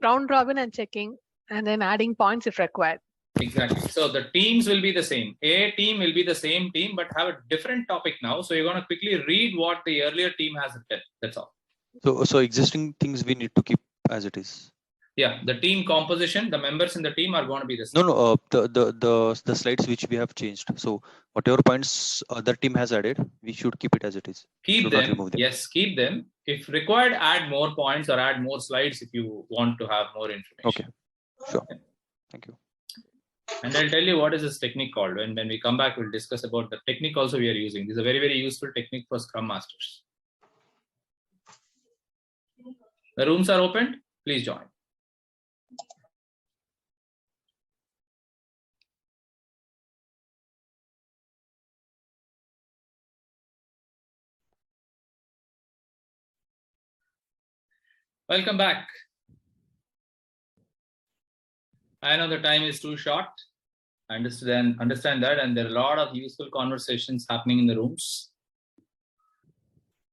[SPEAKER 12] Round robin and checking, and then adding points if required.
[SPEAKER 1] Exactly. So the teams will be the same. A team will be the same team, but have a different topic now. So you're going to quickly read what the earlier team has written. That's all.
[SPEAKER 3] So existing things we need to keep as it is.
[SPEAKER 1] Yeah, the team composition, the members in the team are going to be the same.
[SPEAKER 3] No, the slides which we have changed. So whatever points other team has added, we should keep it as it is.
[SPEAKER 1] Keep them. Yes, keep them. If required, add more points or add more slides if you want to have more information.
[SPEAKER 3] Okay, sure. Okay. Thank you.
[SPEAKER 1] And I'll tell you what is this technique called. When we come back, we'll discuss about the technique also we are using. This is a very, very useful technique for Scrum Masters. The rooms are opened. Please join. Welcome back. I know the time is too short. I understand that, and there are a lot of useful conversations happening in the rooms.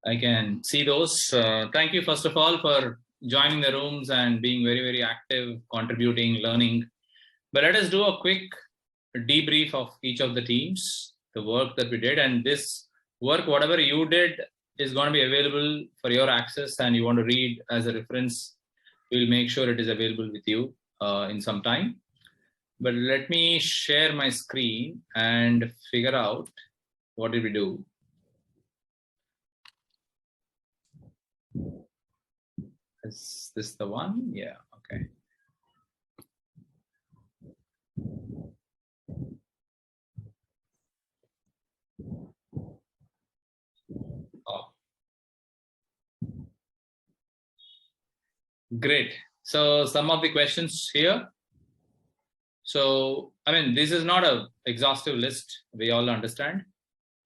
[SPEAKER 1] I can see those. Thank you, first of all, for joining the rooms and being very, very active, contributing, learning. But let us do a quick debrief of each of the teams, the work that we did, and this work, whatever you did, is going to be available for your access, and you want to read as a reference. We'll make sure it is available with you in some time. But let me share my screen and figure out what did we do. Is this the one? Yeah, okay. Oh. Great. So some of the questions here. So, I mean, this is not an exhaustive list, we all understand.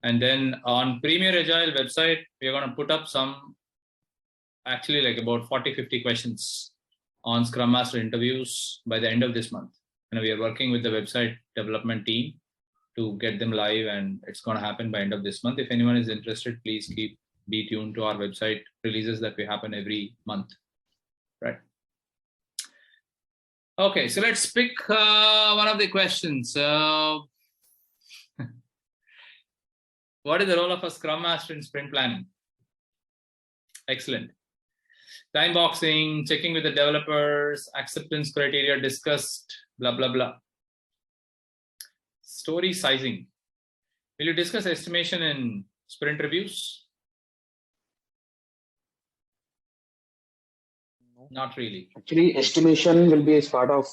[SPEAKER 1] And then on Premier Agile website, we're going to put up some, actually like about 40-50 questions on Scrum Master interviews by the end of this month. And we are working with the website development team to get them live, and it's going to happen by end of this month. If anyone is interested, please be tuned to our website releases that we happen every month, right? Okay, so let's pick one of the questions. What is the role of a Scrum Master in sprint planning? Excellent. Time boxing, checking with the developers, acceptance criteria discussed, blah, blah, blah. Story sizing. Will you discuss estimation in sprint reviews? Not really.
[SPEAKER 5] Actually, estimation will be as part of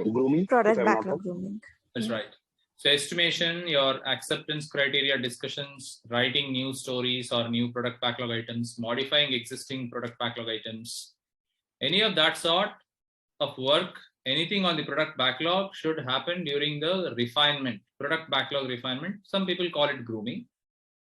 [SPEAKER 5] grooming.
[SPEAKER 14] Product backlog grooming.
[SPEAKER 1] That's right. So estimation, your acceptance criteria discussions, writing new stories or new product backlog items, modifying existing product backlog items, any of that sort of work, anything on the product backlog should happen during the refinement, product backlog refinement. Some people call it grooming.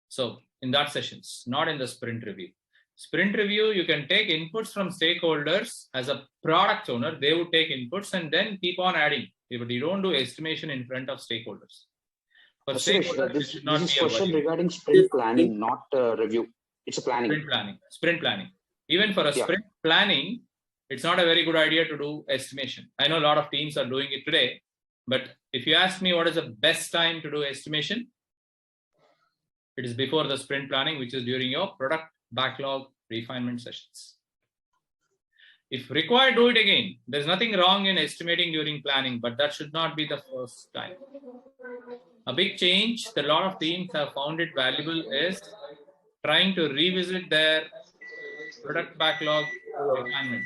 [SPEAKER 1] So in that sessions, not in the sprint review. Sprint review, you can take inputs from stakeholders. As a product owner, they would take inputs and then keep on adding. But you don't do estimation in front of stakeholders. For stakeholders,
[SPEAKER 5] this is question regarding sprint planning, not review. It's a planning.
[SPEAKER 1] Sprint planning. Even for a sprint planning, it's not a very good idea to do estimation. I know a lot of teams are doing it today, but if you ask me what is the best time to do estimation, it is before the sprint planning, which is during your product backlog refinement sessions. If required, do it again. There's nothing wrong in estimating during planning, but that should not be the first time. A big change that a lot of teams have found it valuable is trying to revisit their product backlog refinement.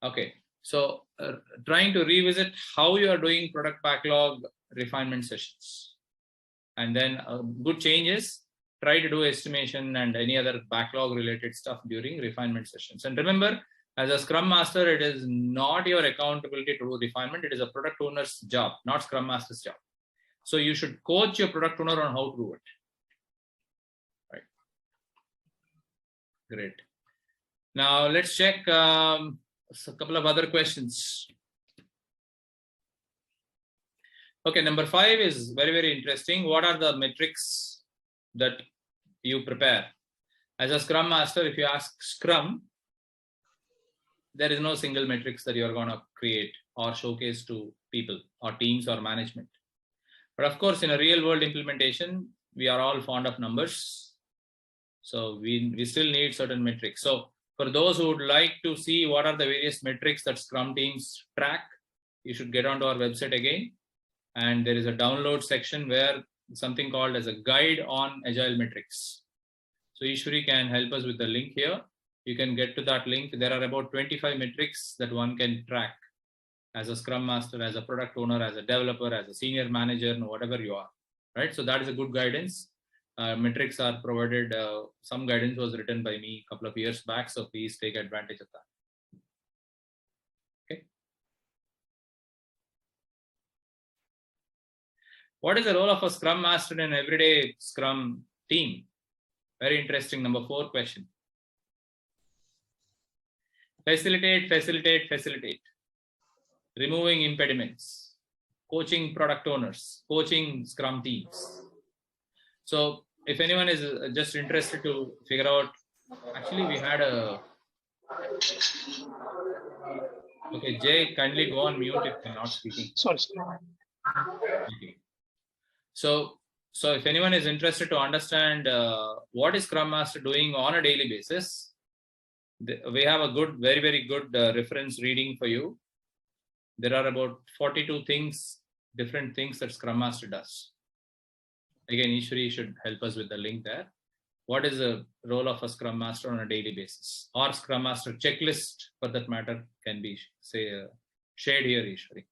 [SPEAKER 1] Okay, so trying to revisit how you are doing product backlog refinement sessions. And then a good change is try to do estimation and any other backlog related stuff during refinement sessions. And remember, as a Scrum Master, it is not your accountability to do refinement. It is a product owner's job, not Scrum Master's job. So you should coach your product owner on how to do it. Right. Great. Now let's check a couple of other questions. Okay, number 5 is very, very interesting. What are the metrics that you prepare? As a Scrum Master, if you ask Scrum, there is no single metrics that you are going to create or showcase to people or teams or management. But of course, in a real world implementation, we are all fond of numbers. So we still need certain metrics. So for those who would like to see what are the various metrics that Scrum teams track, you should get onto our website again. And there is a download section where something called as a guide on agile metrics. So Ishwari can help us with the link here. You can get to that link. There are about 25 metrics that one can track as a Scrum Master, as a product owner, as a developer, as a senior manager, whatever you are, right? So that is a good guidance. Metrics are provided. Some guidance was written by me a couple of years back. So please take advantage of that. What is the role of a Scrum Master in an everyday Scrum team? Very interesting. Number 4 question. Facilitate. Removing impediments, coaching product owners, coaching Scrum teams. So if anyone is just interested to figure out, actually we had a, okay, Jay, kindly go on mute if you're not speaking.
[SPEAKER 17] Sorry.
[SPEAKER 1] Okay. So if anyone is interested to understand what is Scrum Master doing on a daily basis, we have a good, very, very good reference reading for you. There are about 42 things, different things that Scrum Master does. Again, Ishwari should help us with the link there. What is the role of a Scrum Master on a daily basis? Or Scrum Master checklist, for that matter, can be shared here, Ishwari.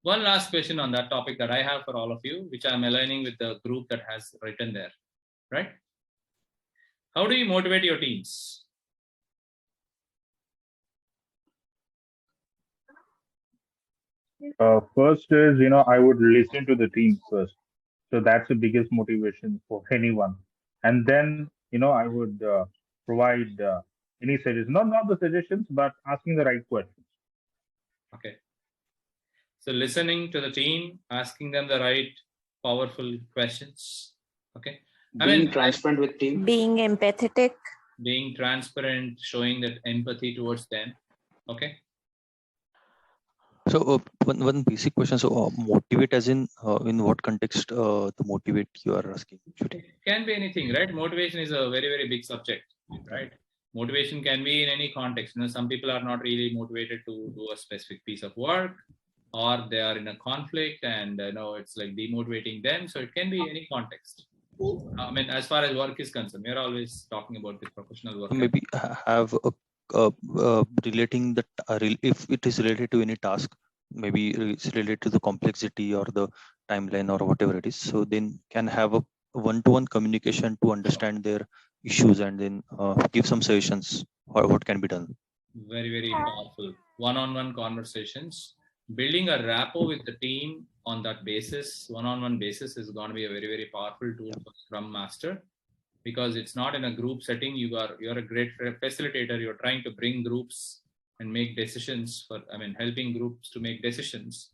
[SPEAKER 1] One last question on that topic that I have for all of you, which I'm aligning with the group that has written there, right? How do you motivate your teams?
[SPEAKER 18] First is, I would listen to the team first. So that's the biggest motivation for anyone. And then, I would provide any suggestions, not the suggestions, but asking the right questions.
[SPEAKER 1] Okay. So listening to the team, asking them the right powerful questions. Okay.
[SPEAKER 5] Being transparent with team.
[SPEAKER 14] Being empathetic.
[SPEAKER 1] Being transparent, showing that empathy towards them. Okay.
[SPEAKER 3] So one basic question. So motivate as in what context the motivate you are asking?
[SPEAKER 1] It can be anything, right? Motivation is a very, very big subject, right? Motivation can be in any context. Some people are not really motivated to do a specific piece of work, or they are in a conflict and it's like demotivating them. So it can be any context. I mean, as far as work is concerned, we're always talking about the professional work.
[SPEAKER 3] Maybe have relating that if it is related to any task, maybe it's related to the complexity or the timeline or whatever it is. So then can have a one-to-one communication to understand their issues and then give some suggestions or what can be done.
[SPEAKER 1] Very, very powerful. One-on-one conversations. Building a rapport with the team on that basis, one-on-one basis, is going to be a very, very powerful tool for Scrum Master, because it's not in a group setting. You're a great facilitator. You're trying to bring groups and make decisions helping groups to make decisions.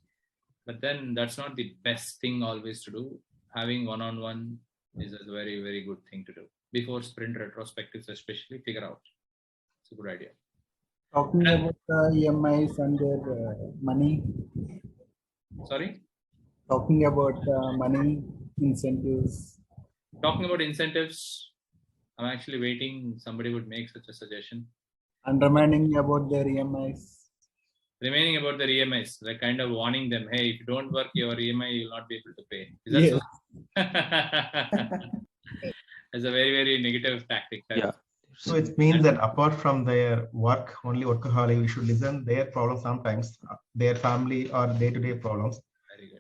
[SPEAKER 1] But then that's not the best thing always to do. Having one-on-one is a very, very good thing to do. Before sprint retrospectives, especially, figure out. It's a good idea.
[SPEAKER 6] Talking about EMIs and their money.
[SPEAKER 1] Sorry?
[SPEAKER 6] Talking about money, incentives.
[SPEAKER 1] Talking about incentives, I'm actually waiting. Somebody would make such a suggestion.
[SPEAKER 6] And reminding about their EMIs.
[SPEAKER 1] Remaining about their EMIs, like kind of warning them, hey, if you don't work your EMI, you'll not be able to pay. Is that so? It's a very, very negative tactic.
[SPEAKER 3] Yeah.
[SPEAKER 19] So it means that apart from their work, only workaholic, we should listen their problems sometimes, their family or day-to-day problems.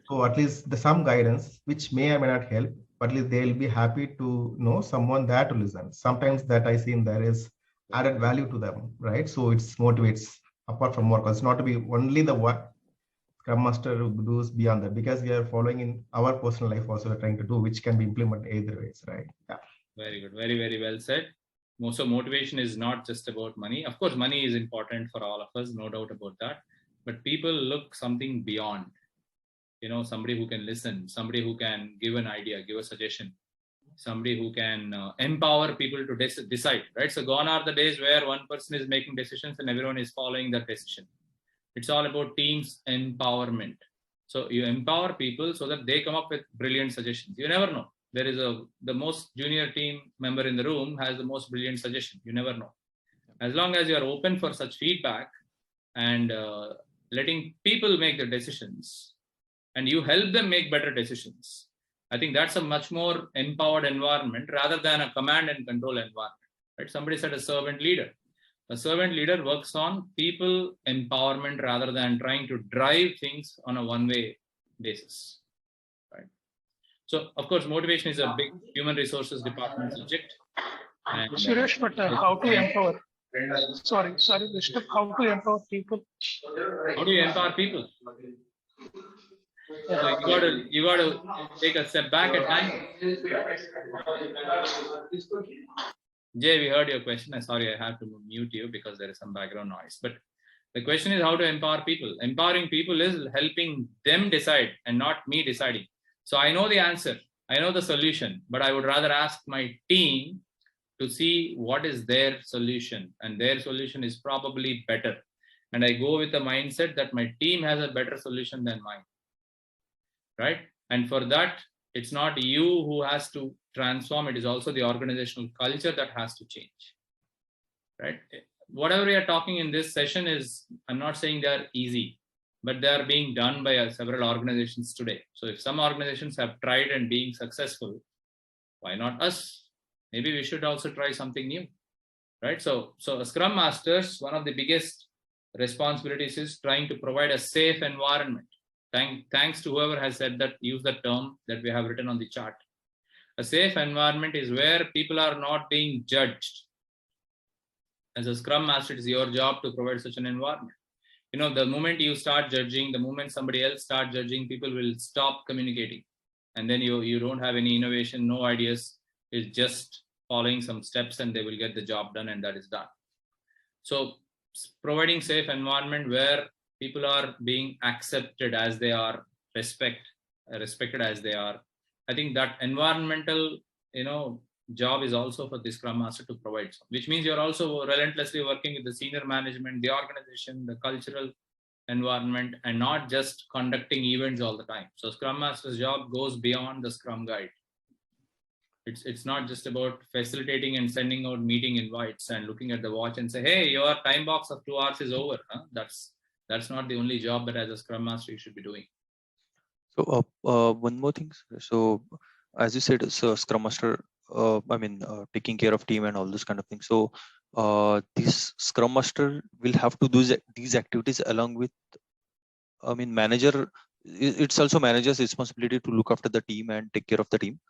[SPEAKER 19] So at least some guidance, which may or may not help, but at least they'll be happy to know someone there to listen. Sometimes that I seen there is added value to them, right? So it motivates apart from work. It's not to be only the work Scrum Master does beyond that, because we are following in our personal life also we're trying to do, which can be implemented either ways, right? Yeah.
[SPEAKER 1] Very good. Very, very well said. So motivation is not just about money. Of course, money is important for all of us, no doubt about that. But people look something beyond. Somebody who can listen, somebody who can give an idea, give a suggestion, somebody who can empower people to decide, right? So gone are the days where one person is making decisions and everyone is following that decision. It's all about teams empowerment. So you empower people so that they come up with brilliant suggestions. You never know. There is the most junior team member in the room has the most brilliant suggestion. You never know. As long as you are open for such feedback and letting people make the decisions and you help them make better decisions, I think that's a much more empowered environment rather than a command and control environment. Right? Somebody said a servant leader. A servant leader works on people empowerment rather than trying to drive things on a one-way basis. Right? So, of course, motivation is a big human resources department subject. And,
[SPEAKER 17] Suresh, but how to empower? Sorry, Vishnu, how to empower people?
[SPEAKER 1] How do you empower people? So you got to take a step back at times. Jay, we heard your question. I'm sorry, I have to mute you because there is some background noise. But the question is how to empower people. Empowering people is helping them decide and not me deciding. So I know the answer, I know the solution, but I would rather ask my team to see what is their solution, and their solution is probably better. And I go with the mindset that my team has a better solution than mine, right? And for that, it's not you who has to transform, it is also the organizational culture that has to change, right? Whatever we are talking in this session is, I'm not saying they're easy, but they are being done by several organizations today. So if some organizations have tried and being successful, why not us? Maybe we should also try something new, right? So a Scrum Masters, one of the biggest responsibilities is trying to provide a safe environment. Thanks to whoever has said that, use the term that we have written on the chart. A safe environment is where people are not being judged. As a Scrum Master, it's your job to provide such an environment. You know, the moment you start judging, the moment somebody else starts judging, people will stop communicating. And then you don't have any innovation, no ideas. It's just following some steps and they will get the job done, and that is done. So providing safe environment where people are being accepted as they are, respected as they are. I think that environmental, job is also for the Scrum Master to provide, which means you're also relentlessly working with the senior management, the organization, the cultural environment, and not just conducting events all the time. So Scrum Master's job goes beyond the Scrum Guide. It's not just about facilitating and sending out meeting invites and looking at the watch and say, hey, your time box of 2 hours is over. Huh? That's not the only job that as a Scrum Master you should be doing.
[SPEAKER 3] So one more thing. So as you said, so Scrum Master, taking care of team and all this kind of thing. So this Scrum Master will have to do these activities along with, manager. It's also manager's responsibility to look after the team and take care of the team.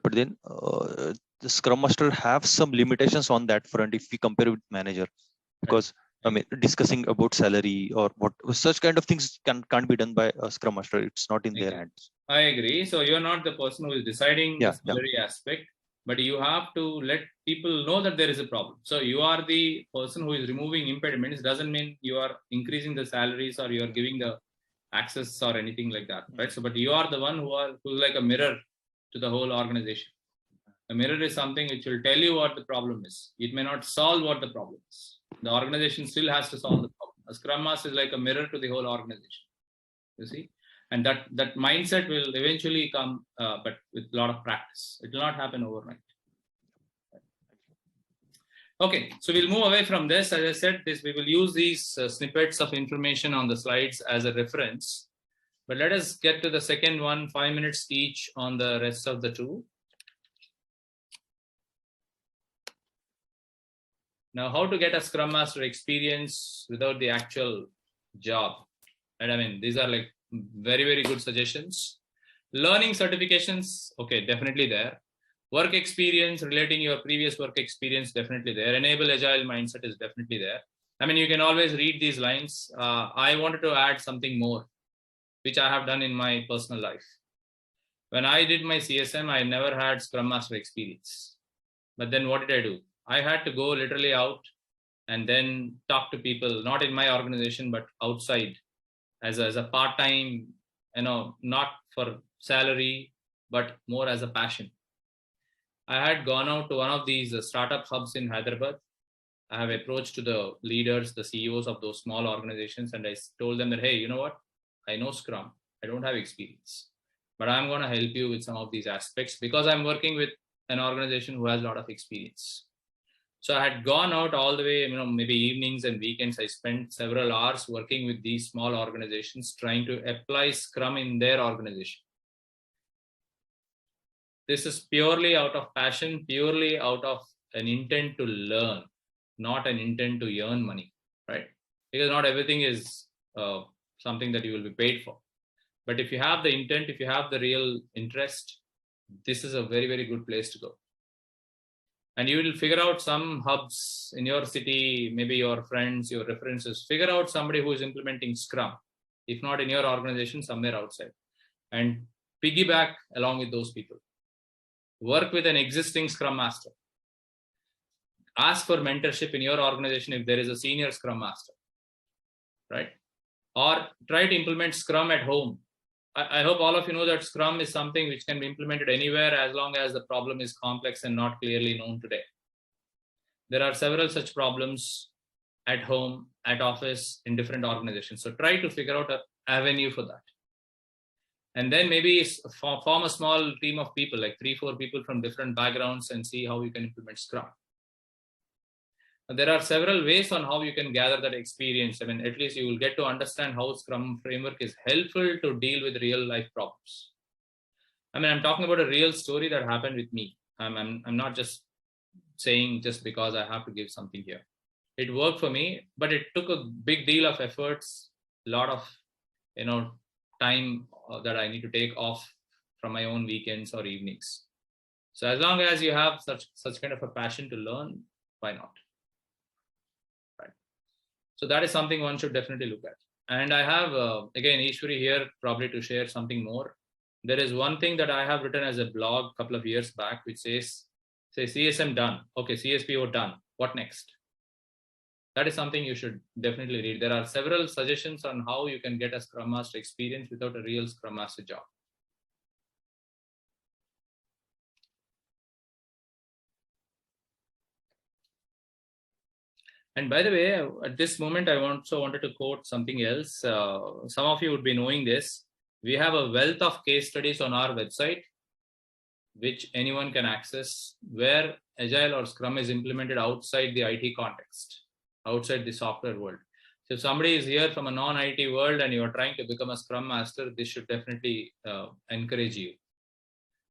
[SPEAKER 3] But then the Scrum Master have some limitations on that front if we compare with manager, because discussing about salary or what such kind of things can't be done by a Scrum Master. It's not in their hands.
[SPEAKER 1] I agree. So you're not the person who is deciding the salary aspect, but you have to let people know that there is a problem. So you are the person who is removing impediments. Doesn't mean you are increasing the salaries or you are giving the access or anything like that, right? So, but you are the one who's like a mirror to the whole organization. A mirror is something which will tell you what the problem is. It may not solve what the problem is. The organization still has to solve the problem. A Scrum Master is like a mirror to the whole organization. You see? And that mindset will eventually come, but with a lot of practice. It will not happen overnight. Okay, so we'll move away from this. As I said, we will use these snippets of information on the slides as a reference. But let us get to the second one, 5 minutes each on the rest of the two. Now, how to get a Scrum Master experience without the actual job? And these are like very, very good suggestions. Learning certifications, okay, definitely there. Work experience, relating your previous work experience, definitely there. Enable Agile mindset is definitely there. You can always read these lines. I wanted to add something more, which I have done in my personal life. When I did my CSM, I never had Scrum Master experience. But then what did I do? I had to go literally out and then talk to people, not in my organization, but outside as a part-time, not for salary, but more as a passion. I had gone out to one of these startup hubs in Hyderabad. I have approached to the leaders, the CEOs of those small organizations, and I told them that, hey, you know what? I know Scrum. I don't have experience, but I'm going to help you with some of these aspects because I'm working with an organization who has a lot of experience. So I had gone out all the way, maybe evenings and weekends. I spent several hours working with these small organizations, trying to apply Scrum in their organization. This is purely out of passion, purely out of an intent to learn, not an intent to earn money, right? Because not everything is something that you will be paid for. But if you have the intent, if you have the real interest, this is a very, very good place to go. And you will figure out some hubs in your city, maybe your friends, your references, figure out somebody who is implementing Scrum, if not in your organization, somewhere outside. and piggyback along with those people. Work with an existing Scrum Master. Ask for mentorship in your organization if there is a senior Scrum Master, right? Or try to implement Scrum at home. I hope all of you know that Scrum is something which can be implemented anywhere as long as the problem is complex and not clearly known today. There are several such problems at home, at office, in different organizations. So try to figure out an avenue for that. And then maybe form a small team of people, like 3-4 people from different backgrounds, and see how you can implement Scrum. There are several ways on how you can gather that experience. I mean, at least you will get to understand how Scrum framework is helpful to deal with real life problems. I mean, I'm talking about a real story that happened with me. I'm not just saying just because I have to give something here. It worked for me, but it took a big deal of efforts, a lot of, time that I need to take off from my own weekends or evenings. So as long as you have such kind of a passion to learn, why not? Right. So that is something one should definitely look at. And I have, again, Ishwari here probably to share something more. There is one thing that I have written as a blog a couple of years back, which says, say CSM done. Okay, CSPO done. What next? That is something you should definitely read. There are several suggestions on how you can get a Scrum Master experience without a real Scrum Master job. And by the way, at this moment, I also wanted to quote something else. Some of you would be knowing this. We have a wealth of case studies on our website, which anyone can access, where Agile or Scrum is implemented outside the IT context, outside the software world. So if somebody is here from a non-IT world and you are trying to become a Scrum Master, this should definitely encourage you.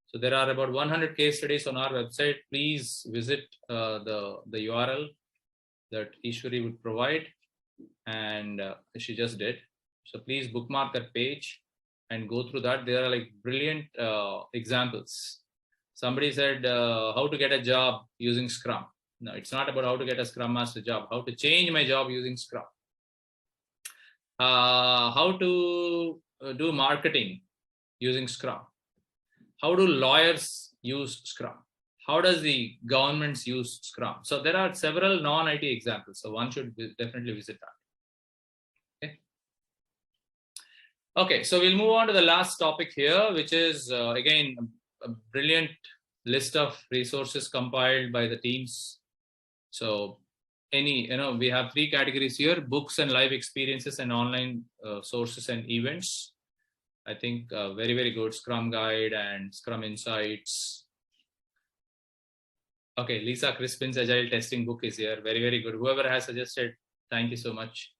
[SPEAKER 1] So there are about 100 case studies on our website. Please visit the URL that Ishwari would provide, and she just did. So please bookmark that page and go through that. There are like brilliant examples. Somebody said how to get a job using Scrum. No, it's not about how to get a Scrum Master job, how to change my job using Scrum. How to do marketing using Scrum. How do lawyers use Scrum? How does the governments use Scrum? So there are several non-IT examples. So one should definitely visit that. Okay, so we'll move on to the last topic here, which is again a brilliant list of resources compiled by the teams. So we have 3 categories here: books and live experiences, and online sources and events. I think very, very good. Scrum Guide and Scrum Insights. Okay, Lisa Crispin's Agile Testing book is here. Very, very good. Whoever has suggested, thank you so much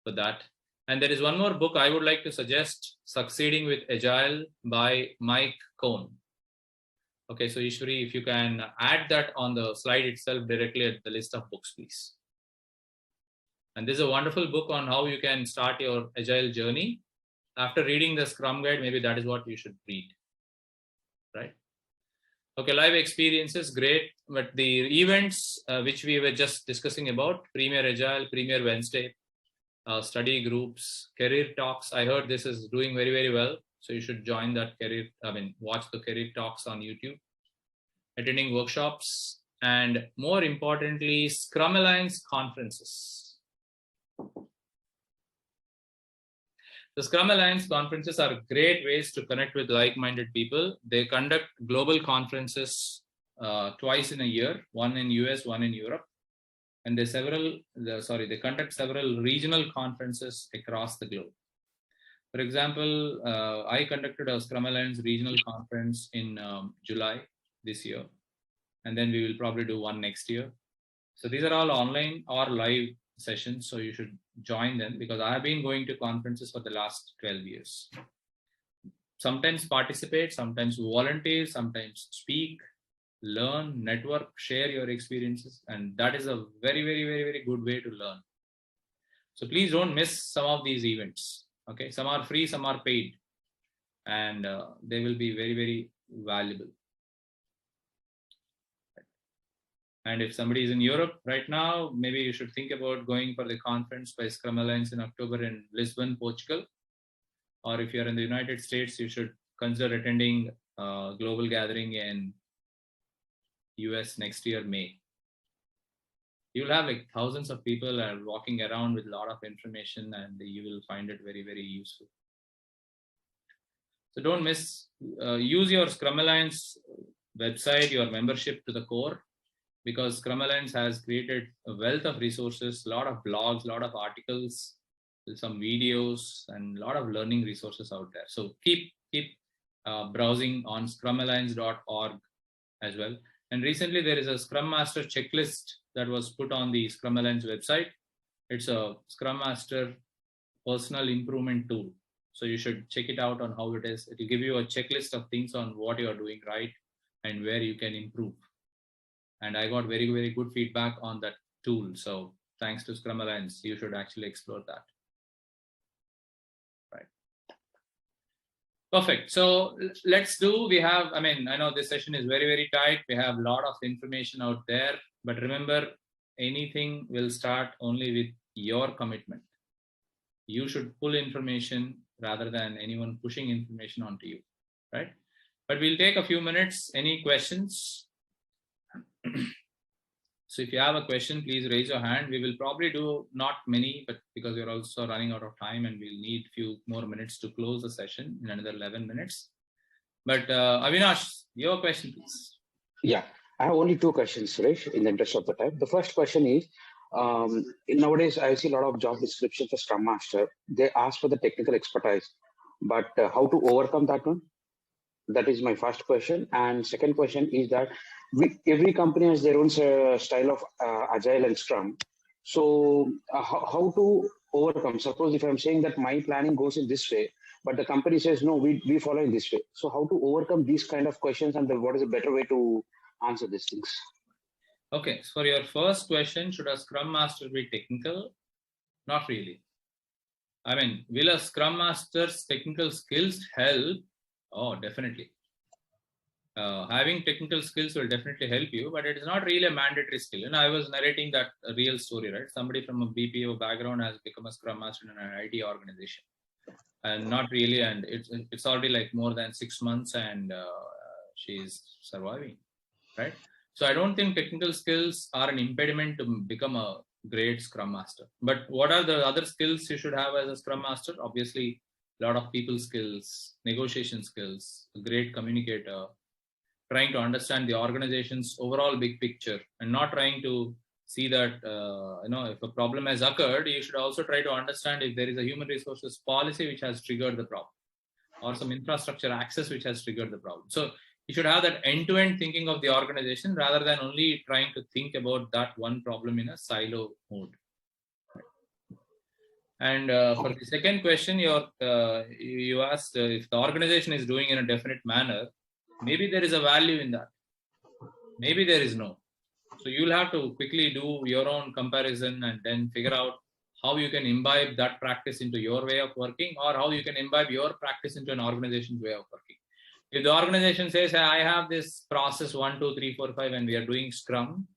[SPEAKER 1] for that. And there is one more book I would like to suggest, Succeeding with Agile by Mike Cohn. Okay, so Ishwari, if you can add that on the slide itself directly at the list of books, please. And this is a wonderful book on how you can start your Agile journey. After reading the Scrum Guide, maybe that is what you should read, right? Okay, live experiences, great. But the events which we were just discussing about, Premier Agile, PremierWednesday, study groups, career talks. I heard this is doing very, very well. So you should join that watch the career talks on YouTube, attending workshops, and more importantly, Scrum Alliance conferences. The Scrum Alliance conferences are great ways to connect with like-minded people. They conduct global conferences twice in a year, one in US, one in Europe. And they conduct several regional conferences across the globe. For example, I conducted a Scrum Alliance regional conference in July this year. And then we will probably do one next year. So these are all online or live sessions. So you should join them, because I have been going to conferences for the last 12 years. Sometimes participate, sometimes volunteer, sometimes speak, learn, network, share your experiences. And that is a very, very, very, very good way to learn. So please don't miss some of these events. Okay, some are free, some are paid, and they will be very, very valuable. And if somebody is in Europe right now, maybe you should think about going for the conference by Scrum Alliance in October in Lisbon, Portugal. or if you're in the United States, you should consider attending a global gathering in US next year, May. You'll have like thousands of people are walking around with a lot of information, and you will find it very, very useful. So don't miss, use your Scrum Alliance website, your membership to the core, because Scrum Alliance has created a wealth of resources, a lot of blogs, a lot of articles, some videos, and a lot of learning resources out there. So keep browsing on scrumalliance.org as well. And recently there is a Scrum Master checklist that was put on the Scrum Alliance website. It's a Scrum Master personal improvement tool. So you should check it out on how it is. It will give you a checklist of things on what you are doing right and where you can improve. And I got very, very good feedback on that tool. So thanks to Scrum Alliance, you should actually explore that. Right. Perfect. So let's do, I know this session is very, very tight. We have a lot of information out there, but remember, anything will start only with your commitment. You should pull information rather than anyone pushing information onto you, right? But we'll take a few minutes. Any questions? So if you have a question, please raise your hand. We will probably do not many, but because we're also running out of time and we'll need a few more minutes to close the session in another 11 minutes. But Avinash, your question, please.
[SPEAKER 5] Yeah, I have only two questions, Suresh, in the interest of the time. The first question is, nowadays I see a lot of job descriptions for Scrum Master. They ask for the technical expertise, but how to overcome that one? That is my first question. And second question is that every company has their own style of Agile and Scrum. So how to overcome? Suppose if I'm saying that my planning goes in this way, but the company says, no, we follow in this way. So how to overcome these kind of questions, and then what is a better way to answer these things?
[SPEAKER 1] Okay, so for your first question, should a Scrum Master be technical? Not really. Will a Scrum Master's technical skills help? Oh, definitely. Having technical skills will definitely help you, but it is not really a mandatory skill. And I was narrating that real story, right? Somebody from a BPO background has become a Scrum Master in an IT organization, and not really. And it's already like more than 6 months, and she's surviving, right? So I don't think technical skills are an impediment to become a great Scrum Master. But what are the other skills you should have as a Scrum Master? Obviously, a lot of people skills, negotiation skills, a great communicator, trying to understand the organization's overall big picture, and not trying to see that, if a problem has occurred, you should also try to understand if there is a human resources policy which has triggered the problem, or some infrastructure access which has triggered the problem. So you should have that end-to-end thinking of the organization rather than only trying to think about that one problem in a silo mode. And for the second question, you asked if the organization is doing in a definite manner. Maybe there is a value in that. Maybe there is no. So you'll have to quickly do your own comparison and then figure out how you can imbibe that practice into your way of working, or how you can imbibe your practice into an organization's way of working. If the organization says, hey, I have this process 1, 2, 3, 4, 5, and we are doing Scrum,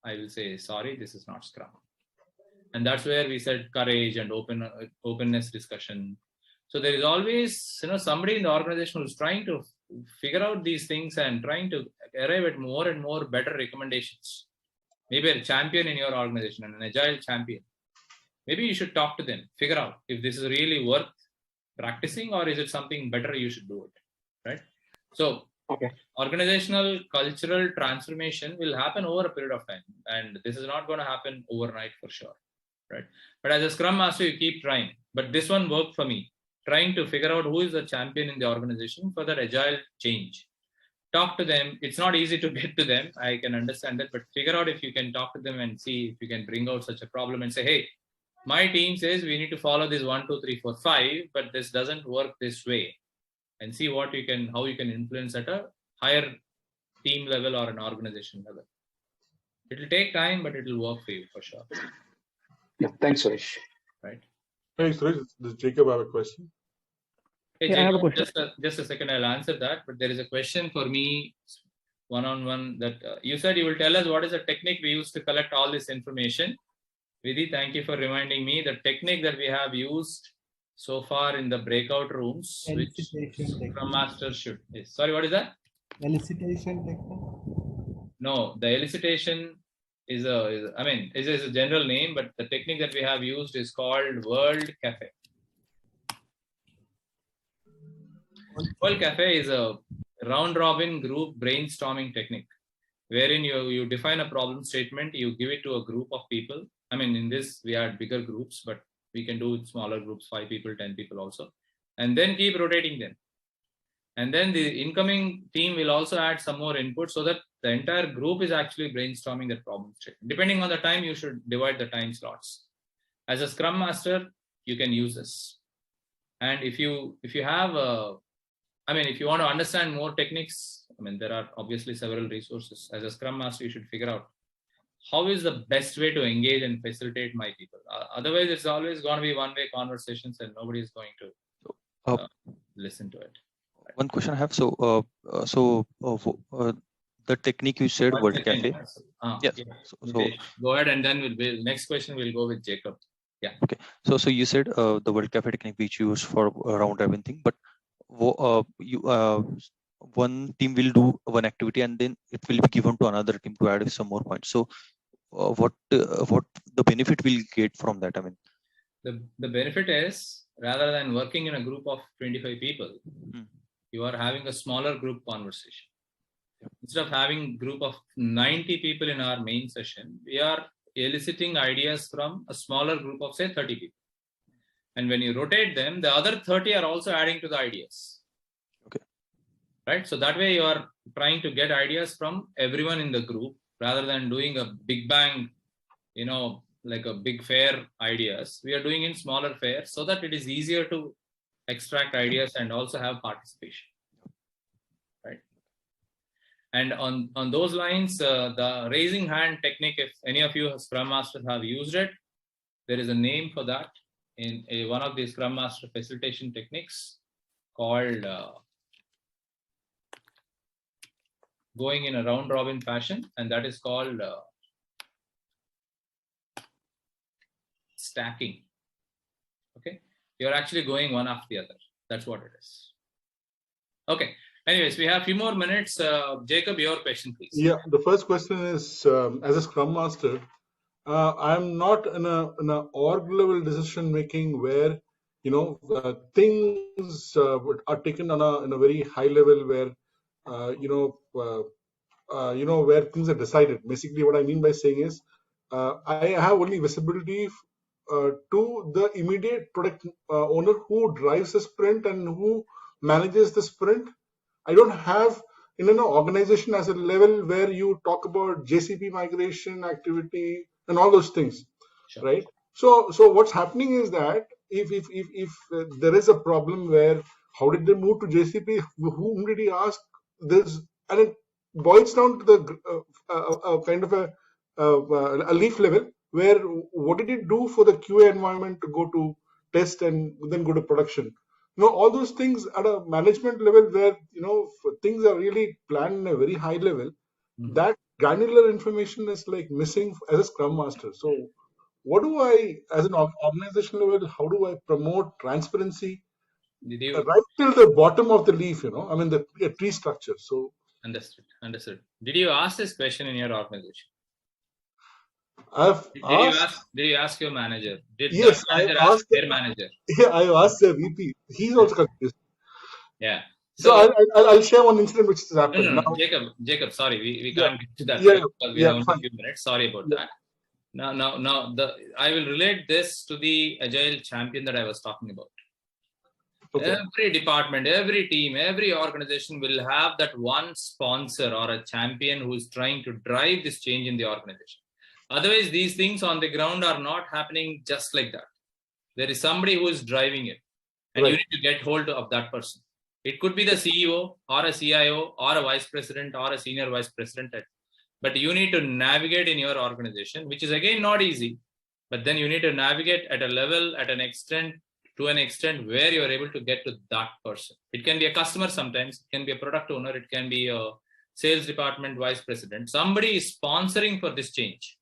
[SPEAKER 1] I will say, sorry, this is not Scrum. And that's where we said courage and openness discussion. So there is always, somebody in the organization who's trying to figure out these things and trying to arrive at more and more better recommendations. Maybe a champion in your organization, an agile champion. Maybe you should talk to them, figure out if this is really worth practicing, or is it something better you should do it, right? So organizational cultural transformation will happen over a period of time, and this is not going to happen overnight for sure, right? But as a Scrum Master, you keep trying. But this one worked for me, trying to figure out who is the champion in the organization for that agile change. Talk to them. It's not easy to get to them, I can understand that, but figure out if you can talk to them and see if you can bring out such a problem and say, hey, my team says we need to follow this 1, 2, 3, 4, 5, but this doesn't work this way, and see how you can influence at a higher team level or an organization level. It will take time, but it will work for you for sure.
[SPEAKER 5] Yeah, thanks, Suresh.
[SPEAKER 1] Right.
[SPEAKER 20] Hey, Suresh, does Jacob have a question?
[SPEAKER 1] Hey,
[SPEAKER 20] Yeah,
[SPEAKER 1] Jacob,
[SPEAKER 20] I have a question.
[SPEAKER 1] Just a second, I'll answer that. But there is a question for me, one-on-one, that you said you will tell us what is the technique we use to collect all this information. Vidhi, thank you for reminding me. The technique that we have used so far in the breakout rooms, which Scrum Master should. Sorry, what is that?
[SPEAKER 6] Elicitation technique.
[SPEAKER 1] No, the elicitation is a general name, but the technique that we have used is called World Cafe. World Cafe is a round-robin group brainstorming technique, wherein you define a problem statement, you give it to a group of people. I mean, in this, we had bigger groups, but we can do smaller groups, 5 people, 10 people also, and then keep rotating them. And then the incoming team will also add some more input so that the entire group is actually brainstorming that problem statement. Depending on the time, you should divide the time slots. As a Scrum Master, you can use this. And if you have if you want to understand more techniques, there are obviously several resources. As a Scrum Master, you should figure out how is the best way to engage and facilitate my people. Otherwise, it's always going to be one-way conversations and nobody is going to listen to it.
[SPEAKER 3] One question I have. So, the technique you said, World Cafe.
[SPEAKER 1] Yes. So go ahead, and then next question will go with Jacob. Yeah.
[SPEAKER 3] Okay. So you said the World Cafe technique which you use for round robin thing, but one team will do one activity and then it will be given to another team to add some more points. So what the benefit will get from that?
[SPEAKER 1] The benefit is, rather than working in a group of 25 people, you are having a smaller group conversation. Instead of having a group of 90 people in our main session, we are eliciting ideas from a smaller group of, say, 30 people. And when you rotate them, the other 30 are also adding to the ideas.
[SPEAKER 3] Okay.
[SPEAKER 1] Right? So that way you are trying to get ideas from everyone in the group rather than doing a big bang, like a big fair ideas. We are doing in smaller fairs so that it is easier to extract ideas and also have participation. Right? And on those lines, the raising hand technique, if any of you Scrum Masters have used it, there is a name for that in one of the Scrum Master facilitation techniques called going in a round robin fashion, and that is called stacking. Okay, you're actually going one after the other. That's what it is. Okay. Anyways, we have a few more minutes. Jacob, your question, please.
[SPEAKER 20] Yeah, the first question is, as a Scrum Master, I'm not in a org level decision making where things are taken on in a very high level where where things are decided. Basically, what I mean by saying is, I have only visibility to the immediate product owner who drives the sprint and who manages the sprint. I don't have in an organization as a level where you talk about JCP migration activity and all those things, sure. Right? So what's happening is that if there is a problem where how did they move to JCP? Whom did he ask? And it boils down to the kind of a leaf level where what did it do for the QA environment to go to test and then go to production? All those things at a management level where, things are really planned in a very high level, that granular information is like missing as a Scrum Master. So what do I, as an organization level, how do I promote transparency right till the bottom of the leaf, the tree structure? So
[SPEAKER 1] Understood. Did you ask this question in your organization? Did you ask your manager?
[SPEAKER 20] Yes,
[SPEAKER 1] the manager ask their manager?
[SPEAKER 20] Yeah, I asked the VP. He's also confused.
[SPEAKER 1] Yeah.
[SPEAKER 20] So I'll share one incident which has happened.
[SPEAKER 1] No. Jacob, sorry, we can't get to that because we have only a few minutes. Sorry about that. Now, I will relate this to the Agile champion that I was talking about. Okay. Every department, every team, every organization will have that one sponsor or a champion who is trying to drive this change in the organization. Otherwise, these things on the ground are not happening just like that. There is somebody who is driving it, and you need to get hold of that person. It could be the CEO or a CIO or a vice president or a senior vice president. But you need to navigate in your organization, which is again not easy. But then you need to navigate at a level, to an extent where you are able to get to that person. It can be a customer sometimes, it can be a product owner, it can be a sales department vice president. Somebody is sponsoring for this change.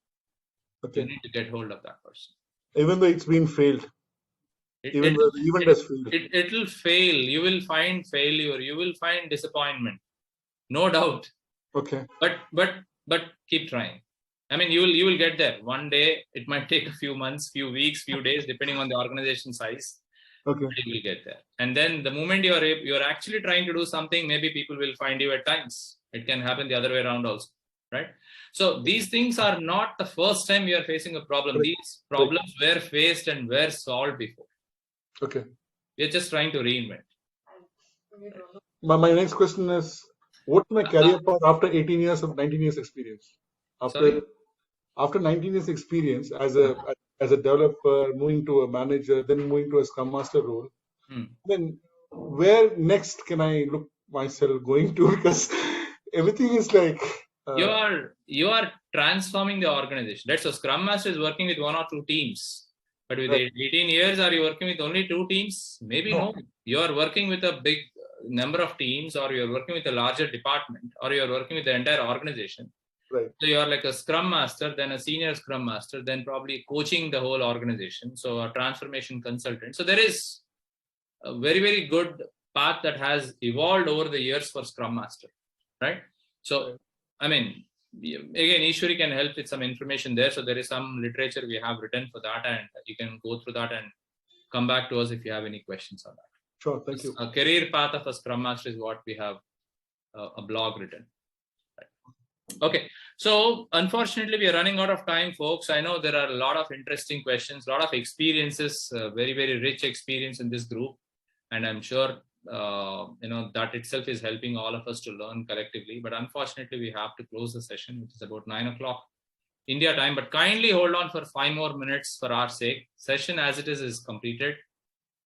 [SPEAKER 1] Okay. You need to get hold of that person.
[SPEAKER 20] Even though it's been failed. Even though the event has failed.
[SPEAKER 1] It'll fail. You will find failure. You will find disappointment. No doubt.
[SPEAKER 20] Okay.
[SPEAKER 1] But keep trying. I mean, you will get there. One day, it might take a few months, few weeks, few days, depending on the organization size.
[SPEAKER 20] Okay.
[SPEAKER 1] You will get there. And then the moment you're actually trying to do something, maybe people will find you at times. It can happen the other way around also, right? So these things are not the first time you are facing a problem. These problems were faced and were solved before.
[SPEAKER 20] Okay.
[SPEAKER 1] We're just trying to reinvent.
[SPEAKER 20] My next question is, what's my career path after 18 years of 19 years experience? After 19 years experience as a developer, moving to a manager, then moving to a Scrum Master role, then where next can I look myself going to? Because everything is like
[SPEAKER 1] you are transforming the organization. Right? So Scrum Master is working with 1 or 2 teams, but with 18 years, are you working with only 2 teams? Maybe no. You are working with a big number of teams, or you are working with a larger department, or you are working with the entire organization.
[SPEAKER 20] Right.
[SPEAKER 1] So you are like a Scrum Master, then a senior Scrum Master, then probably coaching the whole organization. So a transformation consultant. So there is a very, very good path that has evolved over the years for Scrum Master, right? So, I mean, again, Ishwari can help with some information there. So there is some literature we have written for that, and you can go through that and come back to us if you have any questions on that.
[SPEAKER 20] Sure, thank you.
[SPEAKER 1] A career path of a Scrum Master is what we have a blog written. Okay, so unfortunately, we are running out of time, folks. I know there are a lot of interesting questions, a lot of experiences, very, very rich experience in this group. And I'm sure, that itself is helping all of us to learn collectively. But unfortunately, we have to close the session, which is about 9 o'clock India time. But kindly hold on for 5 more minutes for our sake. Session as it is completed.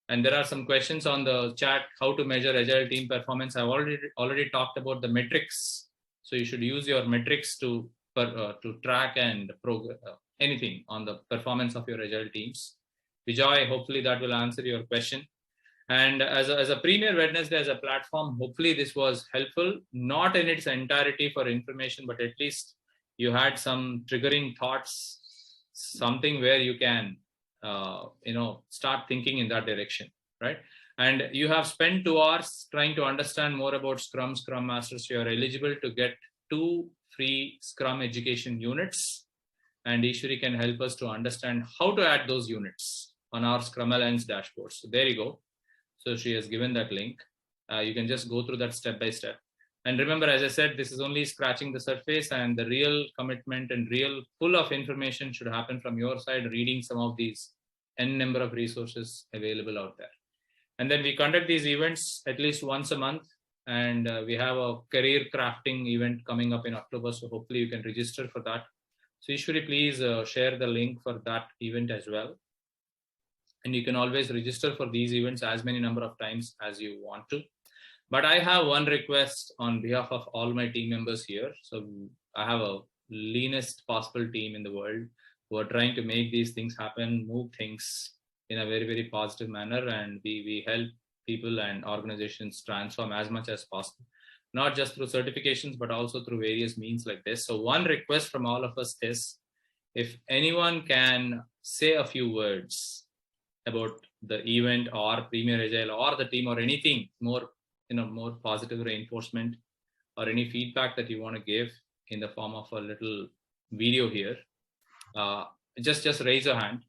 [SPEAKER 1] And there are some questions on the chat, how to measure Agile team performance. I've already talked about the metrics. So you should use your metrics to track and anything on the performance of your Agile teams. Vijay, hopefully that will answer your question. And as a Premier Wednesday, as a platform, hopefully this was helpful, not in its entirety for information, but at least you had some triggering thoughts, something where you can, start thinking in that direction, right? And you have spent 2 hours trying to understand more about Scrum Masters. You are eligible to get 2 free Scrum education units. And Ishwari can help us to understand how to add those units on our Scrum Alliance dashboard. So there you go. So she has given that link. You can just go through that step by step. And remember, as I said, this is only scratching the surface, and the real commitment and real pull of information should happen from your side, reading some of these N number of resources available out there. And then we conduct these events at least once a month. And we have a career crafting event coming up in October. So hopefully you can register for that. So Ishwari, please share the link for that event as well. And you can always register for these events as many number of times as you want to. But I have one request on behalf of all my team members here. So I have a leanest possible team in the world who are trying to make these things happen, move things in a very, very positive manner. And we help people and organizations transform as much as possible, not just through certifications, but also through various means like this. So one request from all of us is, if anyone can say a few words about the event or Premier Agile or the team or anything more, more positive reinforcement or any feedback that you want to give in the form of a little video here, just raise your hand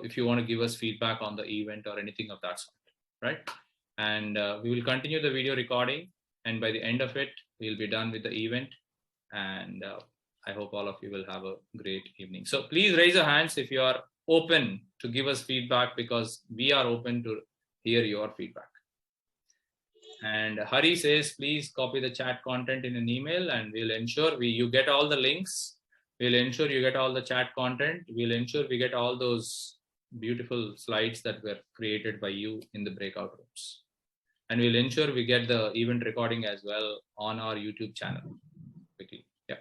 [SPEAKER 1] if you want to give us feedback on the event or anything of that sort, right? And we will continue the video recording, and by the end of it, we'll be done with the event. And I hope all of you will have a great evening. So please raise your hands if you are open to give us feedback, because we are open to hear your feedback. And Hari says, please copy the chat content in an email, and we'll ensure you get all the links. We'll ensure you get all the chat content. We'll ensure we get all those beautiful slides that were created by you in the breakout rooms. And we'll ensure we get the event recording as well on our YouTube channel quickly. Yeah.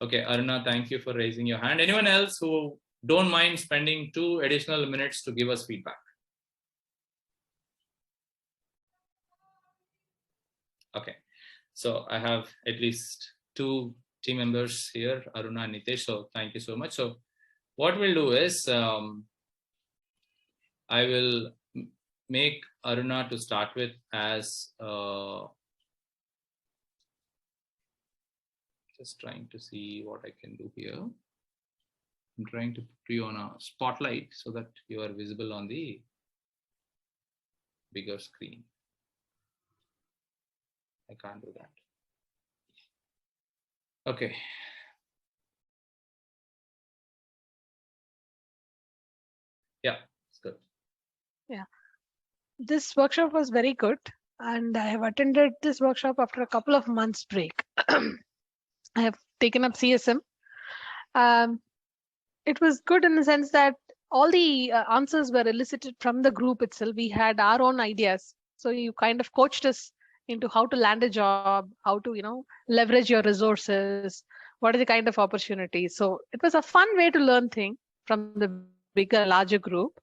[SPEAKER 1] Okay, Aruna, thank you for raising your hand. Anyone else who don't mind spending 2 additional minutes to give us feedback? Okay, so I have at least 2 team members here, Aruna and Nitesh. So thank you so much. So what we'll do is, I will make Aruna to start with as just trying to see what I can do here. I'm trying to put you on a spotlight so that you are visible on the bigger screen. I can't do that. Okay. Yeah, it's good.
[SPEAKER 12] Yeah. This workshop was very good, and I have attended this workshop after a couple of months break. I have taken up CSM. It was good in the sense that all the answers were elicited from the group itself. We had our own ideas. So you kind of coached us into how to land a job, how to, leverage your resources, what are the kind of opportunities. So it was a fun way to learn things from the bigger, larger group.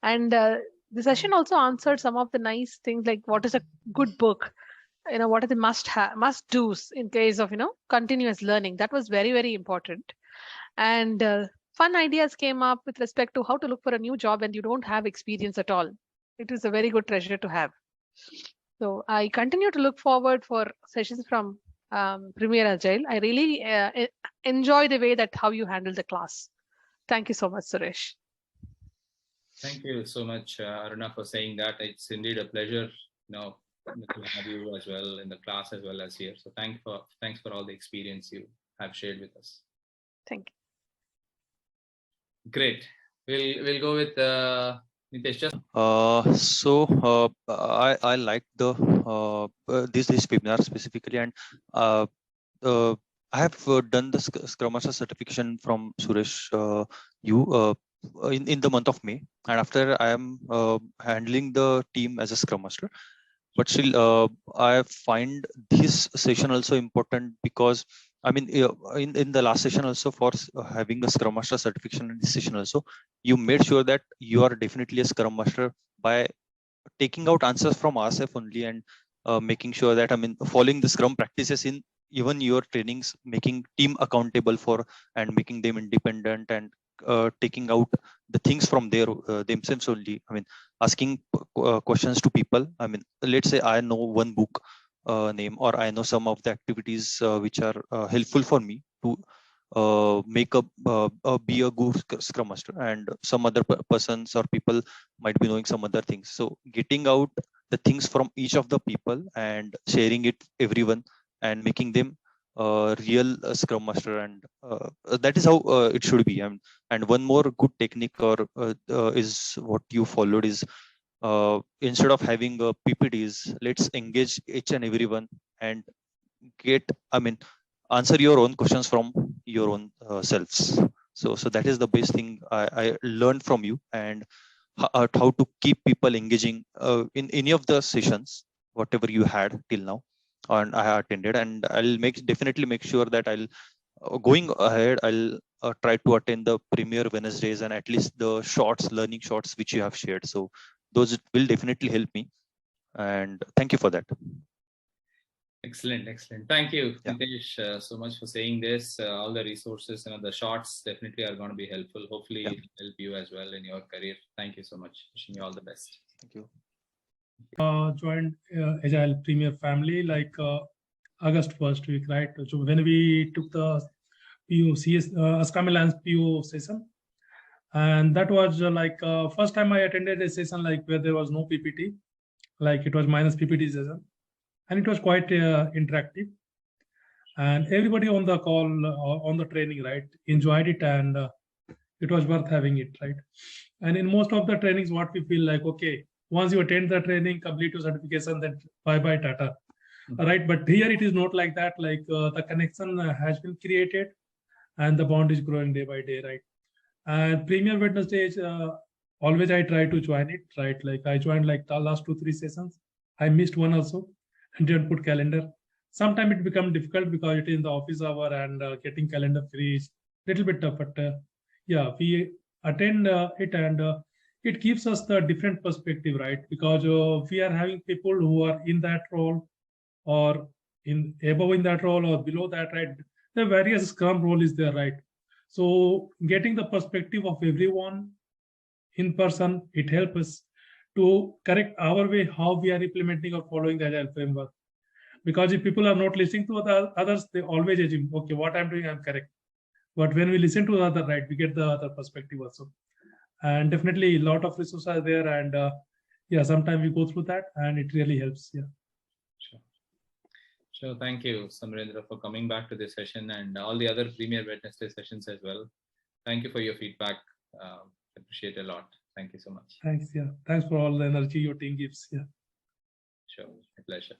[SPEAKER 12] And the session also answered some of the nice things like what is a good book, what are the must do's in case of, continuous learning. That was very, very important. And fun ideas came up with respect to how to look for a new job when you don't have experience at all. It is a very good treasure to have. So I continue to look forward for sessions from Premier Agile. I really enjoy the way that how you handle the class. Thank you so much, Suresh.
[SPEAKER 1] Thank you so much, Aruna, for saying that. It's indeed a pleasure, to have you as well in the class as well as here. So thanks for all the experience you have shared with us.
[SPEAKER 12] Thank you.
[SPEAKER 1] Great. We'll go with Nitesh.
[SPEAKER 3] I like the this webinar specifically, and I have done the Scrum Master certification from Suresh in the month of May, and after I am handling the team as a Scrum Master. But still, I find this session also important because I mean, in the last session also, for having a Scrum Master certification in this session also, you made sure that you are definitely a Scrum Master by taking out answers from ourselves only, and making sure that following the Scrum practices in even your trainings, making team accountable for and making them independent, and taking out the things from themselves only. Asking questions to people. Let's say I know one book name, or I know some of the activities which are helpful for me to be a good Scrum Master, and some other persons or people might be knowing some other things. So getting out the things from each of the people and sharing it everyone, and making them real Scrum Master, and that is how it should be. And one more good technique or is what you followed is, instead of having PPTs, let's engage each and everyone and get answer your own questions from your own selves. So that is the best thing I learned from you, and how to keep people engaging in any of the sessions whatever you had till now and I attended. And I'll definitely make sure that I'll going ahead, I'll try to attend the Premier Wednesdays and at least the learning shorts which you have shared. So those will definitely help me, and thank you for that.
[SPEAKER 1] Excellent. Thank you, Nitesh, so much for saying this. All the resources and the shorts definitely are going to be helpful. Hopefully, it will help you as well in your career. Thank you so much. Wishing you all the best.
[SPEAKER 3] Thank you.
[SPEAKER 10] Joined Agile Premier family like August 1st week, right? So when we took the Scrum Alliance PO session, and that was first time I attended a session like where there was no PPT, like it was minus PPT session, and it was quite interactive, and everybody on the call on the training, right, enjoyed it, and it was worth having it, right? And in most of the trainings, what we feel like, okay, once you attend the training, complete your certification, then bye Tata, right? But here it is not like that. Like the connection has been created, and the bond is growing day by day, right? And Premier Wednesday is always I try to join it, right? Like I joined like the last 2-3 sessions. I missed one also and didn't put calendar. Sometimes it becomes difficult because it is in the office hour, and getting calendar free is little bit tough. But yeah, we attend it, and it gives us the different perspective, right? Because we are having people who are in that role, or above in that role, or below that, right? The various Scrum role is there, right? So getting the perspective of everyone in person, it helps us to correct our way how we are implementing or following the Agile framework. Because if people are not listening to the others, they always assume, okay, what I'm doing, I'm correct. But when we listen to the other, right, we get the other perspective also. And definitely a lot of resources are there, and yeah, sometimes we go through that and it really helps. Yeah.
[SPEAKER 1] Sure. Thank you, Samrendra, for coming back to this session and all the other Premier Wednesday sessions as well. Thank you for your feedback. Appreciate it a lot. Thank you so much.
[SPEAKER 10] Thanks. Yeah. Thanks for all the energy your team gives. Yeah.
[SPEAKER 1] Sure. My pleasure.